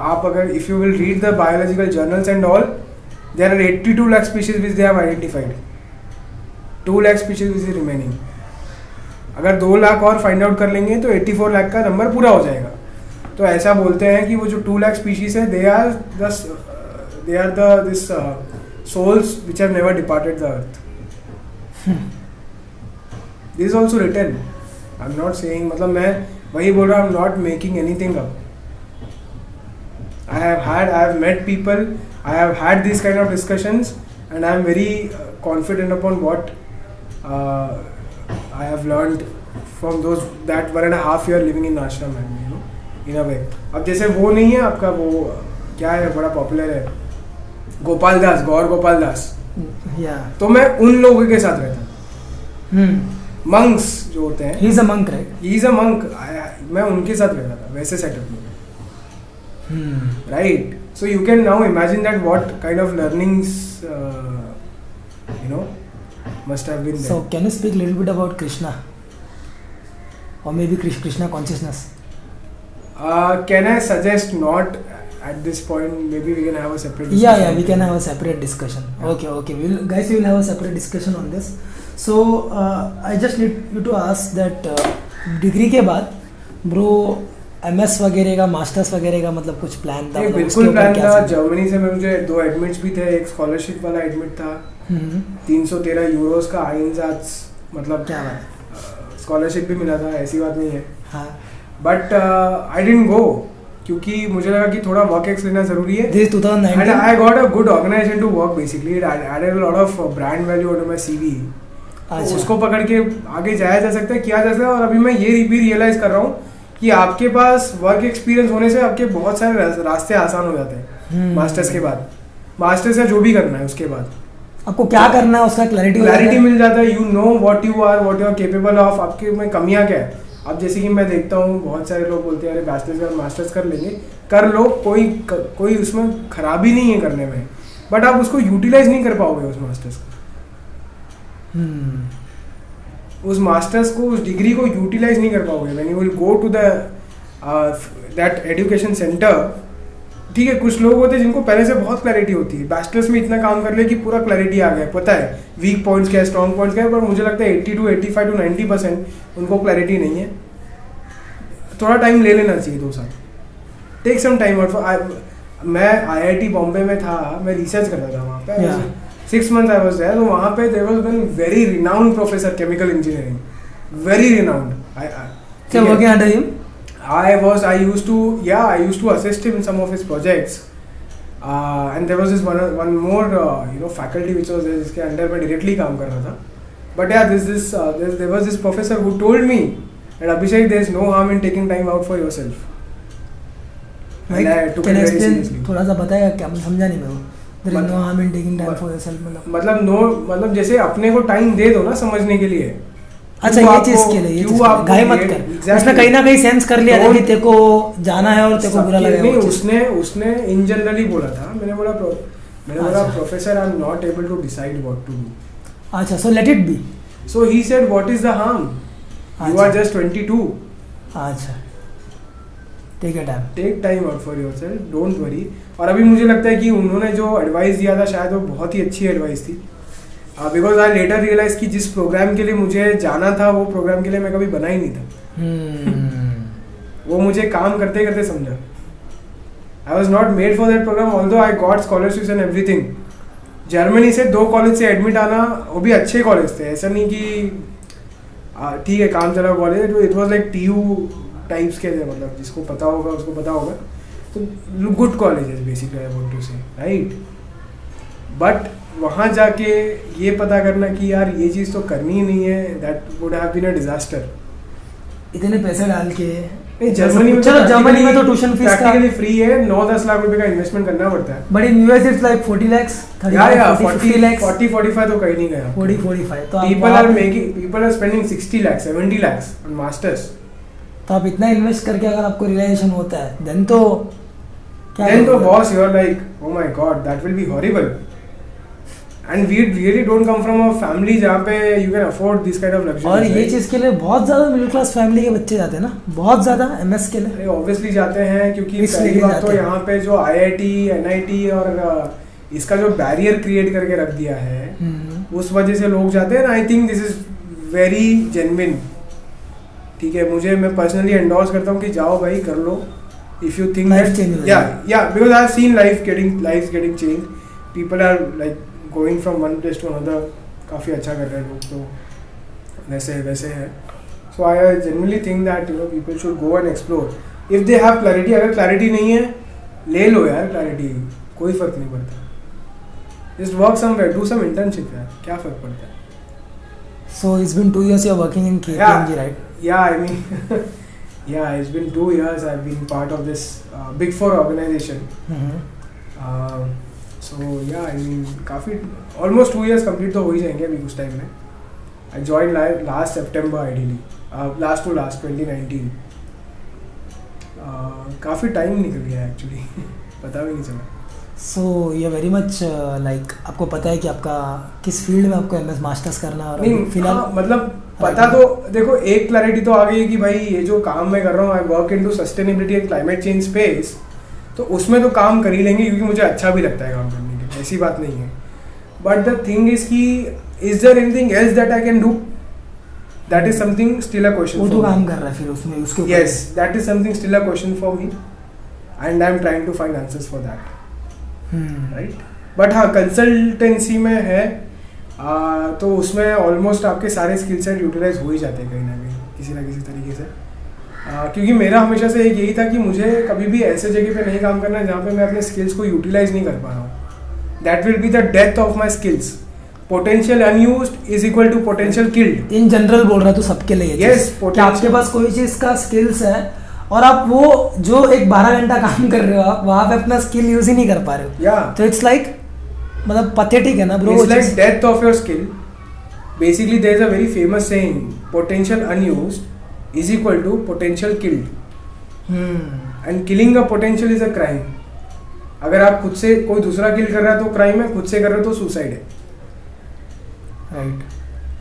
आप अगर if you will read the biological journals and all, there are 82 lakh species which they have identified. 2 lakh species is remaining. अगर 2 लाख और find out कर लेंगे तो 84 लाख का नंबर पूरा हो जाएगा. तो ऐसा बोलते हैं कि वो जो 2 लाख स्पीशीज है they are the this souls which have never departed the earth. This is also written. I am not saying, मतलब मैं वही बोल रहा हूँ, I am not making anything up. I have met people, I have had these kind of discussions, and I am very confident upon what I have learned from that 1.5 year living in ashram, and you know, in a way. अब जैसे वो नहीं है आपका, वो क्या है, बड़ा पॉपुलर है, गोपाल दास, गौर गोपाल दास, तो मैं उन लोगों के साथ रहता, मंक्स जो होते हैं, he is a monk, right? he is a monk, मैं उनके साथ रहता था वैसे सेटअप में, right? So you can now imagine that what kind of learnings you know must have been there. So can you speak a little bit about Krishna, or maybe Krishna consciousness? Can I suggest not at this point? Maybe we can have a separate discussion. Yeah, we can have a separate discussion. Yeah. Okay. We will have a separate discussion on this. So I just need you to ask that degree के बाद bro MS वगैरह का, masters वगैरह का मतलब कुछ plan था? बिल्कुल प्लान था. जर्मनी से मुझे 2 एडमिट्स भी थे. एक स्कॉलरशिप वाला एडमिट था, 313 यूरोस का आइंसाट्स, मतलब क्या बात, स्कॉलरशिप भी मिला था, ऐसी बात नहीं है. हाँ. बट आई डिडंट गो, क्योंकि मुझे लगा कि थोड़ा वर्क एक्स लेना जरूरी है. This 2019. And I got a good organization to work basically. It added a lot of brand value onto my CV. तो उसको पकड़ के आगे जाया जा सकता है, किया जा सकता है. और अभी मैं ये भी रियलाइज कर रहा हूँ कि आपके पास वर्क एक्सपीरियंस होने से आपके बहुत सारे रास्ते आसान हो जाते हैं. मास्टर्स के बाद, मास्टर्स या जो भी करना है उसके बाद आपको क्या करना है उसका क्लैरिटी मिल जाता है. You know what you are capable of, आपके में कमियां क्या है. अब जैसे कि मैं देखता हूँ बहुत सारे लोग बोलते हैं अरे बैचलर्स और मास्टर्स कर लेंगे, कर लो, कोई उसमें खराबी नहीं है करने में, बट आप उसको यूटिलाइज नहीं कर पाओगे उस मास्टर्स को. उस मास्टर्स को, उस डिग्री को यूटिलाइज नहीं कर पाओगे when you will go to that education centre. ठीक है, कुछ लोग होते हैं जिनको पहले से बहुत क्लैरिटी होती है, बैचलर्स में इतना काम कर ले कि पूरा क्लैरिटी आ गया, पता है वीक पॉइंट्स क्या है, स्ट्रॉन्ग पॉइंट्स क्या है. पर मुझे लगता है 80 to 85 to 90% उनको क्लैरिटी नहीं है. थोड़ा टाइम ले लेना चाहिए, 2 साल, टेक सम टाइम आउट. मैं IIT बॉम्बे में था, मैं रिसर्च करता था वहाँ पे. 6 months I was there. तो वहाँ पे there was one very renowned professor chemical engineering, very renowned. So working under him? I used to assist him in some of his projects. And there was this one more faculty which was there, जिसके under में directly काम कर रहा था. But yeah, there was this professor who told me that Abhishek, there is no harm in taking time out for yourself. And I took it very seriously. थोड़ा सा बताएगा क्या, मैं समझा नहीं मैं. There is no harm in taking time for yourself. मतलब जैसे अपने को टाइम दे दो ना समझने के लिए. अच्छा, ये चीज के लिए घाई मत कर. उसने कहीं ना कहीं सेंस कर लिया था कि तेरे को जाना है और तेरे को बुरा लगेगा. नहीं, उसने इन जनरली बोला था. मैंने बोला professor, I am not able to decide what to do. अच्छा, so let it be. So he said what is the harm, you are just 22. अच्छा, take time out for yourself, don't worry. और अभी मुझे लगता है कि उन्होंने जो एडवाइस दिया था शायद वो बहुत ही अच्छी एडवाइस थी. बिकॉज आई लेटर रियलाइज कि जिस प्रोग्राम के लिए मुझे जाना था वो प्रोग्राम के लिए मैं कभी बना ही नहीं था. वो मुझे काम करते करते समझा. I was not made for that programme, although I got scholarships and everything. Germany से 2 कॉलेज से एडमिट आना, वो भी अच्छे कॉलेज थे, ऐसा नहीं कि ठीक है काम चला college. It was like TU types के थे, मतलब जिसको पता होगा उसको पता होगा. तो good colleges basically I want to say, right. But वहाँ जाके ये पता करना कि यार ये चीज़ तो करनी ही नहीं है, that would have been a disaster. इतने पैसे डाल के जर्मनी में, चलो जर्मनी में तो ट्यूशन फीस प्रैक्टिकली फ्री है. 9-10 लाख रुपए का इन्वेस्टमेंट करना पड़ता है. But in US it's like 40 lakhs, 40 lakhs, 40-45 तो कहीं नहीं गया. 40-45 तो people are spending 60 lakhs 70 lakhs on masters. तो आप इतना इन्वेस्ट करके अगर आपको रियलाइजेशन होता है देन तो boss you are like oh my god, that will be horrible. And we really don't come from a family जहाँ पे you can afford this kind of luxury. और ये चीज़ के लिए बहुत ज़्यादा मिडिल क्लास फैमिली के बच्चे जाते हैं ना, बहुत ज़्यादा MS के लिए. ऑब्वियसली जाते हैं, क्योंकि पहली बात तो यहाँ पे जो IIT NIT और इसका जो बैरियर क्रिएट करके रख दिया है, उस वजह से लोग जाते हैं. आई think this is very genuine. ठीक है, मैं पर्सनली एंडोर्स करता हूँ कि जाओ भाई कर लो. If you think that, because I have seen lives getting changed. People are like going from one place to another. काफी अच्छा कर रहे हैं लोग, तो वैसे है. So I genuinely think that people should go and explore if they have clarity. अगर clarity नहीं है, ले लो यार क्लैरिटी, कोई फर्क नहीं पड़ता. Just work somewhere, do some internship यार, क्या फर्क पड़ता है. So it's been 2 years you're working in KPMG, right? Yeah, I mean, yeah, it's been 2 years I've been part of this Big Four organization. So yeah, I mean, काफ़ी almost 2 years complete तो हो ही जाएंगे अभी कुछ time में. I joined last September ideally, last 2019. काफ़ी time निकल गया एक्चुअली. पता भी नहीं चला. So you're very much like आपको पता है कि आपका किस फील्ड में आपको MS मास्टर्स करना है और नहीं फिलहाल मतलब पता तो देखो, एक क्लैरिटी तो आ गई है कि भाई ये जो काम मैं कर रहा हूँ, I work into sustainability and climate change space, तो उसमें तो काम कर ही लेंगे क्योंकि मुझे अच्छा भी लगता है काम करने की, ऐसी बात नहीं है. बट द थिंग इज कि is there anything else that I can do, that is something still a question. वो तो काम कर रहा है फिर उसमें उसके ऊपर. Yes, that is something still a question for me and I am trying to find answers for that. Right. But हाँ, कंसल्टेंसी में है तो उसमें ऑलमोस्ट आपके सारे स्किल सेट यूटिलाइज हो ही जाते हैं कहीं ना किसी तरीके से. क्योंकि मेरा हमेशा से एक यही था कि मुझे कभी भी ऐसे जगह पे नहीं काम करना है जहाँ पे मैं अपने स्किल्स को यूटिलाइज नहीं कर पा रहा हूँ. That will be the death of my skills. Potential unused is equal to potential killed. In general बोल रहा तो सबके लिए. Yes, कि आपके पास कोई चीज़ का स्किल्स है और आप वो जो एक 12 घंटा काम कर रहे हो, आप वहाँ पे अपना स्किल यूज ही नहीं कर पा रहे हो. Yeah. तो इट्स लाइक मतलब पथेटिक है ना bro. It's like death of your skill. Basically, there is a very famous saying: potential unused is equal to potential killed. And killing a potential is a crime. अगर आप खुद से कोई दूसरा किल कर रहा है तो क्राइम है, खुद से कर रहे हो तो सुसाइड है.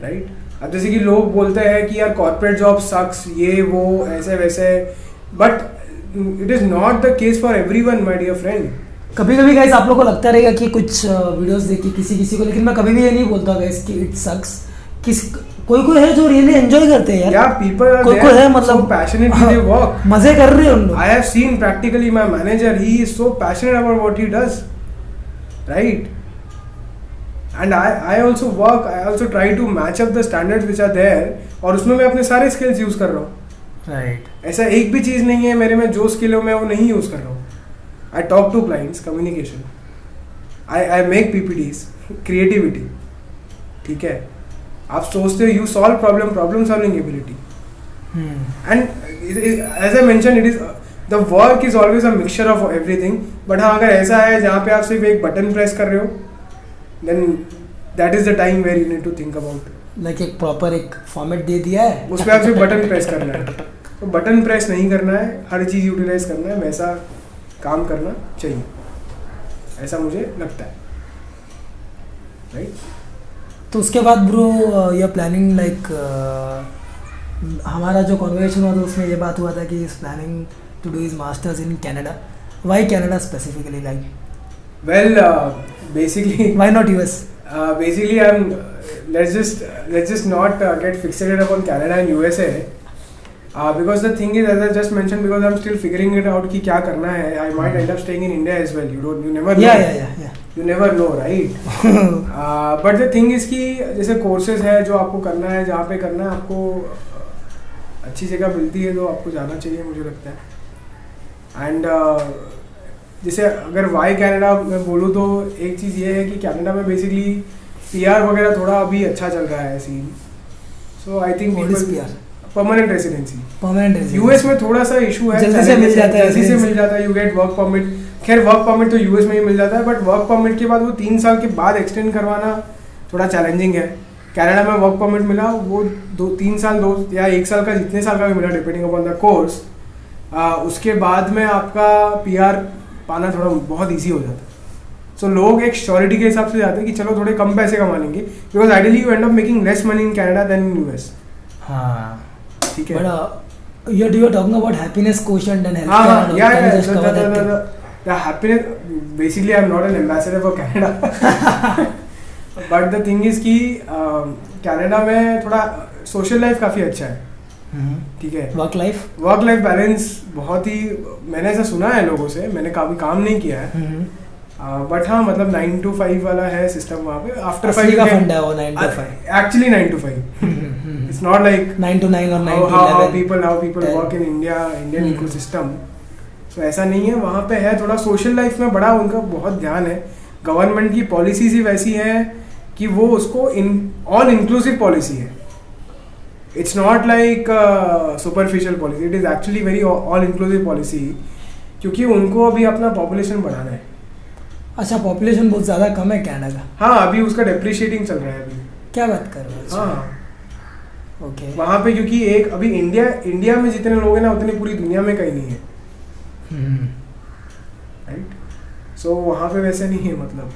राइट. अब जैसे कि लोग बोलते हैं कि यार कॉर्पोरेट जॉब सक्स, ये वो ऐसे वैसे, but it is not the case for everyone my dear friend. कभी कभी गाइस आप लोग को लगता रहेगा कि कुछ वीडियोस देखी किसी को, लेकिन मैं कभी भी ये नहीं बोलता गाइस कि इट सक्स. कोई है जो रियली एंजॉय करते हैं यार. या पीपल आर कोई है मतलब पैशनेट विद देयर वर्क, मजे कर रहे हैं उन लोग. I have seen practically my manager, he is so passionate about what he does. Right. And I also work, I also try to match up the standards which are there, और उसमें मैं अपने सारे स्किल्स यूज कर रहा हूँ. Right. ऐसा एक भी चीज़ नहीं है मेरे में जो स्किल हो मैं वो नहीं यूज़ कर रहा हूँ. I talk to clients, communication, I make PPTs, creativity. ठीक है. आप सोचते हो, you solve problem solving ability. And as I mention, it is the work is always a mixture of everything. But हाँ, अगर ऐसा है जहाँ पे आप सिर्फ एक बटन प्रेस कर रहे हो, then that is the time where you need to think about. Like एक प्रॉपर एक फॉर्मेट दे दिया है, उस पर आप सिर्फ बटन प्रेस करना है. तो बटन प्रेस नहीं करना है, हर चीज़ यूटिलाइज करना है, वैसा काम करना चाहिए, ऐसा मुझे लगता है. राइट. तो उसके बाद bro you are planning like हमारा जो कॉन्वर्सेशन हुआ था उसमें ये बात हुआ था कि is planning to do his masters in Canada. Why Canada specifically? Like well basically why not US? Basically let's just not get fixated upon Canada and USA, because the thing is, as I just mentioned, because I'm still figuring it out कि क्या करना है. I might end up staying in India as well. You never know. Yeah. You never know, right? But the thing is कि जैसे courses है जो आपको करना है, जहाँ पे करना है, आपको अच्छी जगह मिलती है तो आपको जाना चाहिए, मुझे लगता है. एंड जैसे अगर वाई कनाडा मैं बोलूँ तो एक चीज़ ये है कि कनाडा में बेसिकली PR वगैरह थोड़ा अभी अच्छा चल रहा है scene. So I think permanent residency. US में थोड़ा सा इशू है, जल्दी से मिल जाता है, यू गेट वर्क परमिट. खैर वर्क परमिट तो US में ही मिल जाता है, बट वर्क परमिट के बाद वो 3 साल के बाद एक्सटेंड करवाना थोड़ा चैलेंजिंग है. कनाडा में वर्क परमिट मिला, वो 2-3 साल 2 या 1 साल का, जितने साल का भी मिला डिपेंडिंग अपॉन द कोर्स. उसके बाद में आपका PR पाना थोड़ा बहुत ईजी हो जाता है. सो लोग एक श्योरिटी के हिसाब से जाते हैं कि चलो थोड़े कम पैसे कमा लेंगे, because ideally you end up making less money in Canada than in US. हाँ ठीक है. But you are talking about happiness quotient and healthcare. Yeah. The happiness, basically I'm not an ambassador for Canada. But the thing is कि Canada में थोड़ा social life काफ़ी अच्छा है. ठीक है. वर्क लाइफ बैलेंस बहुत ही, मैंने ऐसा सुना है लोगों से, मैंने कभी काम नहीं किया है. बट हाँ, मतलब 9 to 5 वाला है सिस्टम वहाँ पे. आफ्टर 5 का फंड है वो 9 to 5. Actually 9 to 5. It's not like 9 to 9 or 9 to 11. How people work in Indian ecosystem. सो ऐसा नहीं है, वहाँ पे है थोड़ा सोशल लाइफ में बड़ा उनका बहुत ध्यान है। गवर्नमेंट की पॉलिसीज ही वैसी है कि वो उसको ऑल इंक्लूसिव पॉलिसी है। It's not like superficial policy, it is actually very all inclusive policy, क्योंकि उनको अभी अपना पॉपुलेशन बढ़ाना है। अच्छा, पॉपुलेशन बहुत ज़्यादा कम है कनाडा का। हाँ, अभी उसका डेप्रिशिएटिंग चल रहा है अभी। क्या बात कर रहे हो? हाँ, ओके। वहाँ पे क्योंकि एक अभी इंडिया में जितने लोग हैं ना उतने पूरी दुनिया में कहीं नहीं है, राइट? सो वहाँ पे वैसे नहीं है मतलब।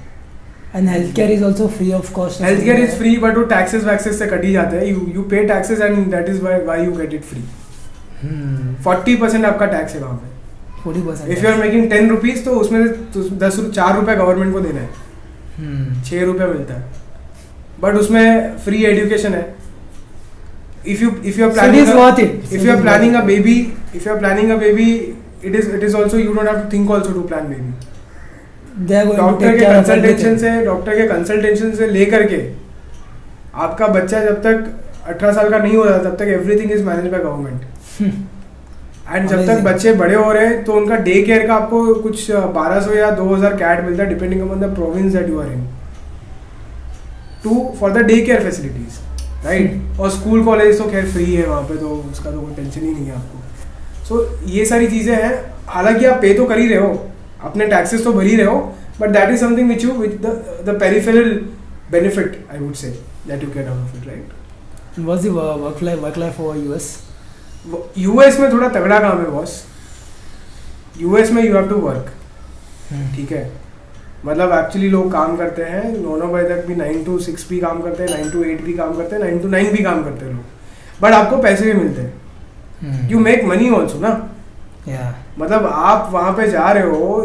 And health care is also free of cost. Health care is free, but वो टैक्सेस वैक्सेस से कट ही जाते हैं। You pay taxes and that is why you get it free. 40% आपका टैक्स है वहाँ पे। 40%। If you are making 10 rupees तो उसमें से 4 रुपये गवर्नमेंट को देना है, 6 रुपये मिलता है। बट उसमें फ्री एजुकेशन है। If you are planning, so it is worth it. If you are planning a baby, it is also, you don't have to think also to plan baby. They are going to doctor take के care of everything. Consultation से लेकर के आपका बच्चा जब तक 18 साल का नहीं हो रहा तब तक everything is manage by government. And जब तक बच्चे बड़े हो रहे हैं तो उनका डे केयर का आपको कुछ 1200 या 2000 कैट मिलता है, depending upon the province that you are in, for the day care facilities, right? और स्कूल कॉलेज तो खैर फ्री है वहाँ पे, तो उसका तो कोई टेंशन ही नहीं है आपको। सो ये सारी चीज़ें हैं। हालांकि आप पे तो कर ही रहे हो, अपने टैक्सेस तो भर ही रहे हो, but that is something which the peripheral benefit I would say that you get out of it, right? What's the work life for US? US में थोड़ा तगड़ा काम है बॉस। यूएस में यू हैव टू वर्क, ठीक है? मतलब actually लोग काम करते हैं 9 बजे तक भी, 9 to 6 भी काम करते हैं, 9 to 8 भी काम करते हैं, 9 to 9 भी काम करते हैं लोग, बट आपको पैसे भी मिलते हैं। यू मेक मनी ऑल्सो ना। मतलब आप वहाँ पे जा रहे हो,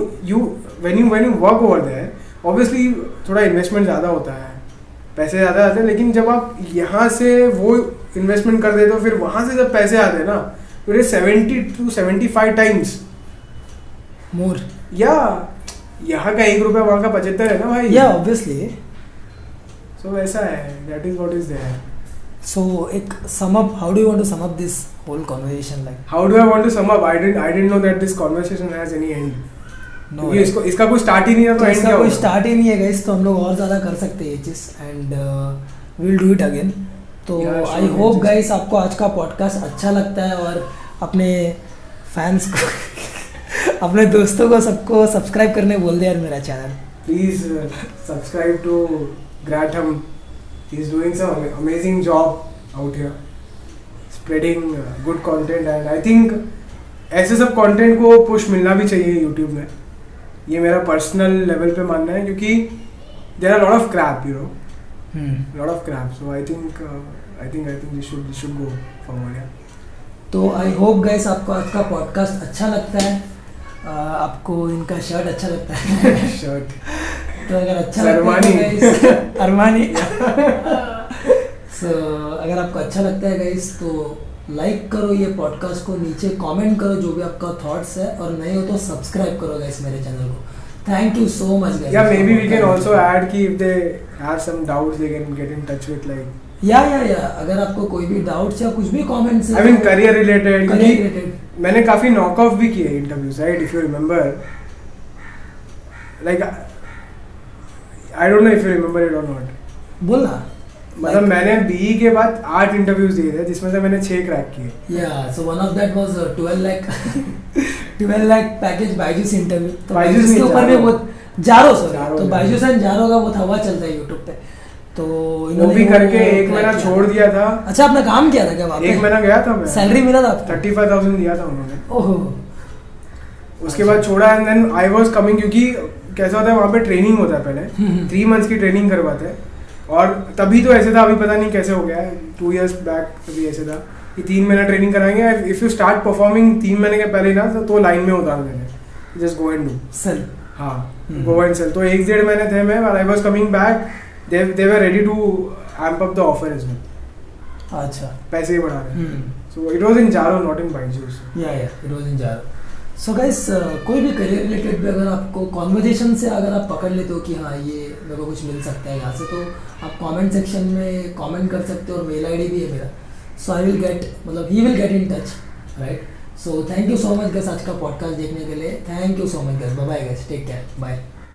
when you work over there, obviously थोड़ा इन्वेस्टमेंट ज़्यादा होता है, पैसे ज़्यादा आते हैं, लेकिन जब आप यहाँ से वो इन्वेस्टमेंट कर देते हो, फिर वहाँ से जब पैसे आते हैं ना, तो ये 70 to 75 टाइम्स मोर। या यहाँ का 1 रुपया वहाँ का 75 है ना भाई। या ऑब्वियसली। सो वैसा है, that is what is there. So एक sum up, how do you want to sum up this whole conversation? Like how do I want to sum up? I didn't know that this conversation has any end. No, इसका कोई start ही नहीं है, तो and क्या होगा? कोई start ही नहीं है गाइस, तो हम लोग और ज़्यादा कर सकते हैं ये चीज़, and we will do it again. तो आई होप गाइस आपको आज का पॉडकास्ट अच्छा लगता है, और अपने फैंस को अपने दोस्तों को सबको सब्सक्राइब करने बोल दे यार मेरा चैनल। प्लीज सब्सक्राइब टू ग्रैटम, he is doing some amazing job out here, spreading good content, and I think ऐसे सब कंटेंट को पुश मिलना भी चाहिए यूट्यूब में। ये मेरा पर्सनल लेवल पे मानना है, क्योंकि there are lot of crap, you know, lot of crap. So I think this should go forward. या तो आई होप गाइस आपको आज का पॉडकास्ट अच्छा लगता है, आपको इनका शर्ट अच्छा लगता है शर्ट तो अगर अच्छा लगता है गाइस, अरमानी सो अगर आपको अच्छा लगता है गाइस तो लाइक करो ये पॉडकास्ट को, नीचे कमेंट करो जो भी आपका थॉट्स है, और नहीं हो तो सब्सक्राइब करो गाइस मेरे चैनल को। Thank you so much guys. Yeah maybe we can also add कि if they have some doubts they can get in touch with, like yeah अगर आपको कोई भी डाउट्स या कुछ भी comments, I mean career related, मैंने काफी नॉक ऑफ भी किए interviews, right? If you remember, like I don't know if you remember it और नॉट। बोलना मतलब मैंने बीई के बाद 8 इंटरव्यूज दिए थे, जिसमें से मैंने 6 क्रैक किए। या so one of that was 12 lakh package Byju's interview. तो बायजूस के ऊपर भी वो जारो, जारो तो बायजूस एंड जारो का बहुत हवा चलता है यूट्यूब पे, तो वो भी करके 1 महीना छोड़ दिया था। अच्छा, आपने काम किया था क्या वहाँ पे? 1 महीना गया था मैं। सैलरी मिला था आपको? 35,000 दिया था उन्होंने। ओहो। उसके बाद छोड़ा, and then I was coming, क्योंकि कैसा होता है वहाँ पे ट्रेनिंग होता है पहले 3 मंथ्स की ट्रेनिंग करवाते हैं, और तभी तो ऐसे था, अभी पता नहीं कैसे हो गया है, 2 years बैक तभी ऐसे था कि 3 महीना ट्रेनिंग कराएंगे, इफ यू स्टार्ट परफॉर्मिंग 3 महीने के पहले ना तो लाइन में उतार देंगे, just go and do sell. हाँ, गो एंड सेल। तो 1-1.5 महीने थे मैं, I was coming back, they were ready to amp up the offer as well। अच्छा, पैसे ही बढ़ा रहे। So it was in Jaro, not in Byju's। it was in Jaro। So guys कोई भी करियर रिलेटेड भी अगर आपको कॉन्वर्जेशन से अगर आप पकड़ लेते हो कि हाँ ये मेरे को कुछ मिल सकता है यहाँ से, तो आप कमेंट सेक्शन में कमेंट कर सकते हो, और मेल आईडी भी है मेरा। सो आई विल गेट, मतलब he will get in touch, right? So thank you so much guys आज का पॉडकास्ट देखने के लिए। Thank you so much guys, bye bye guys, take care, bye.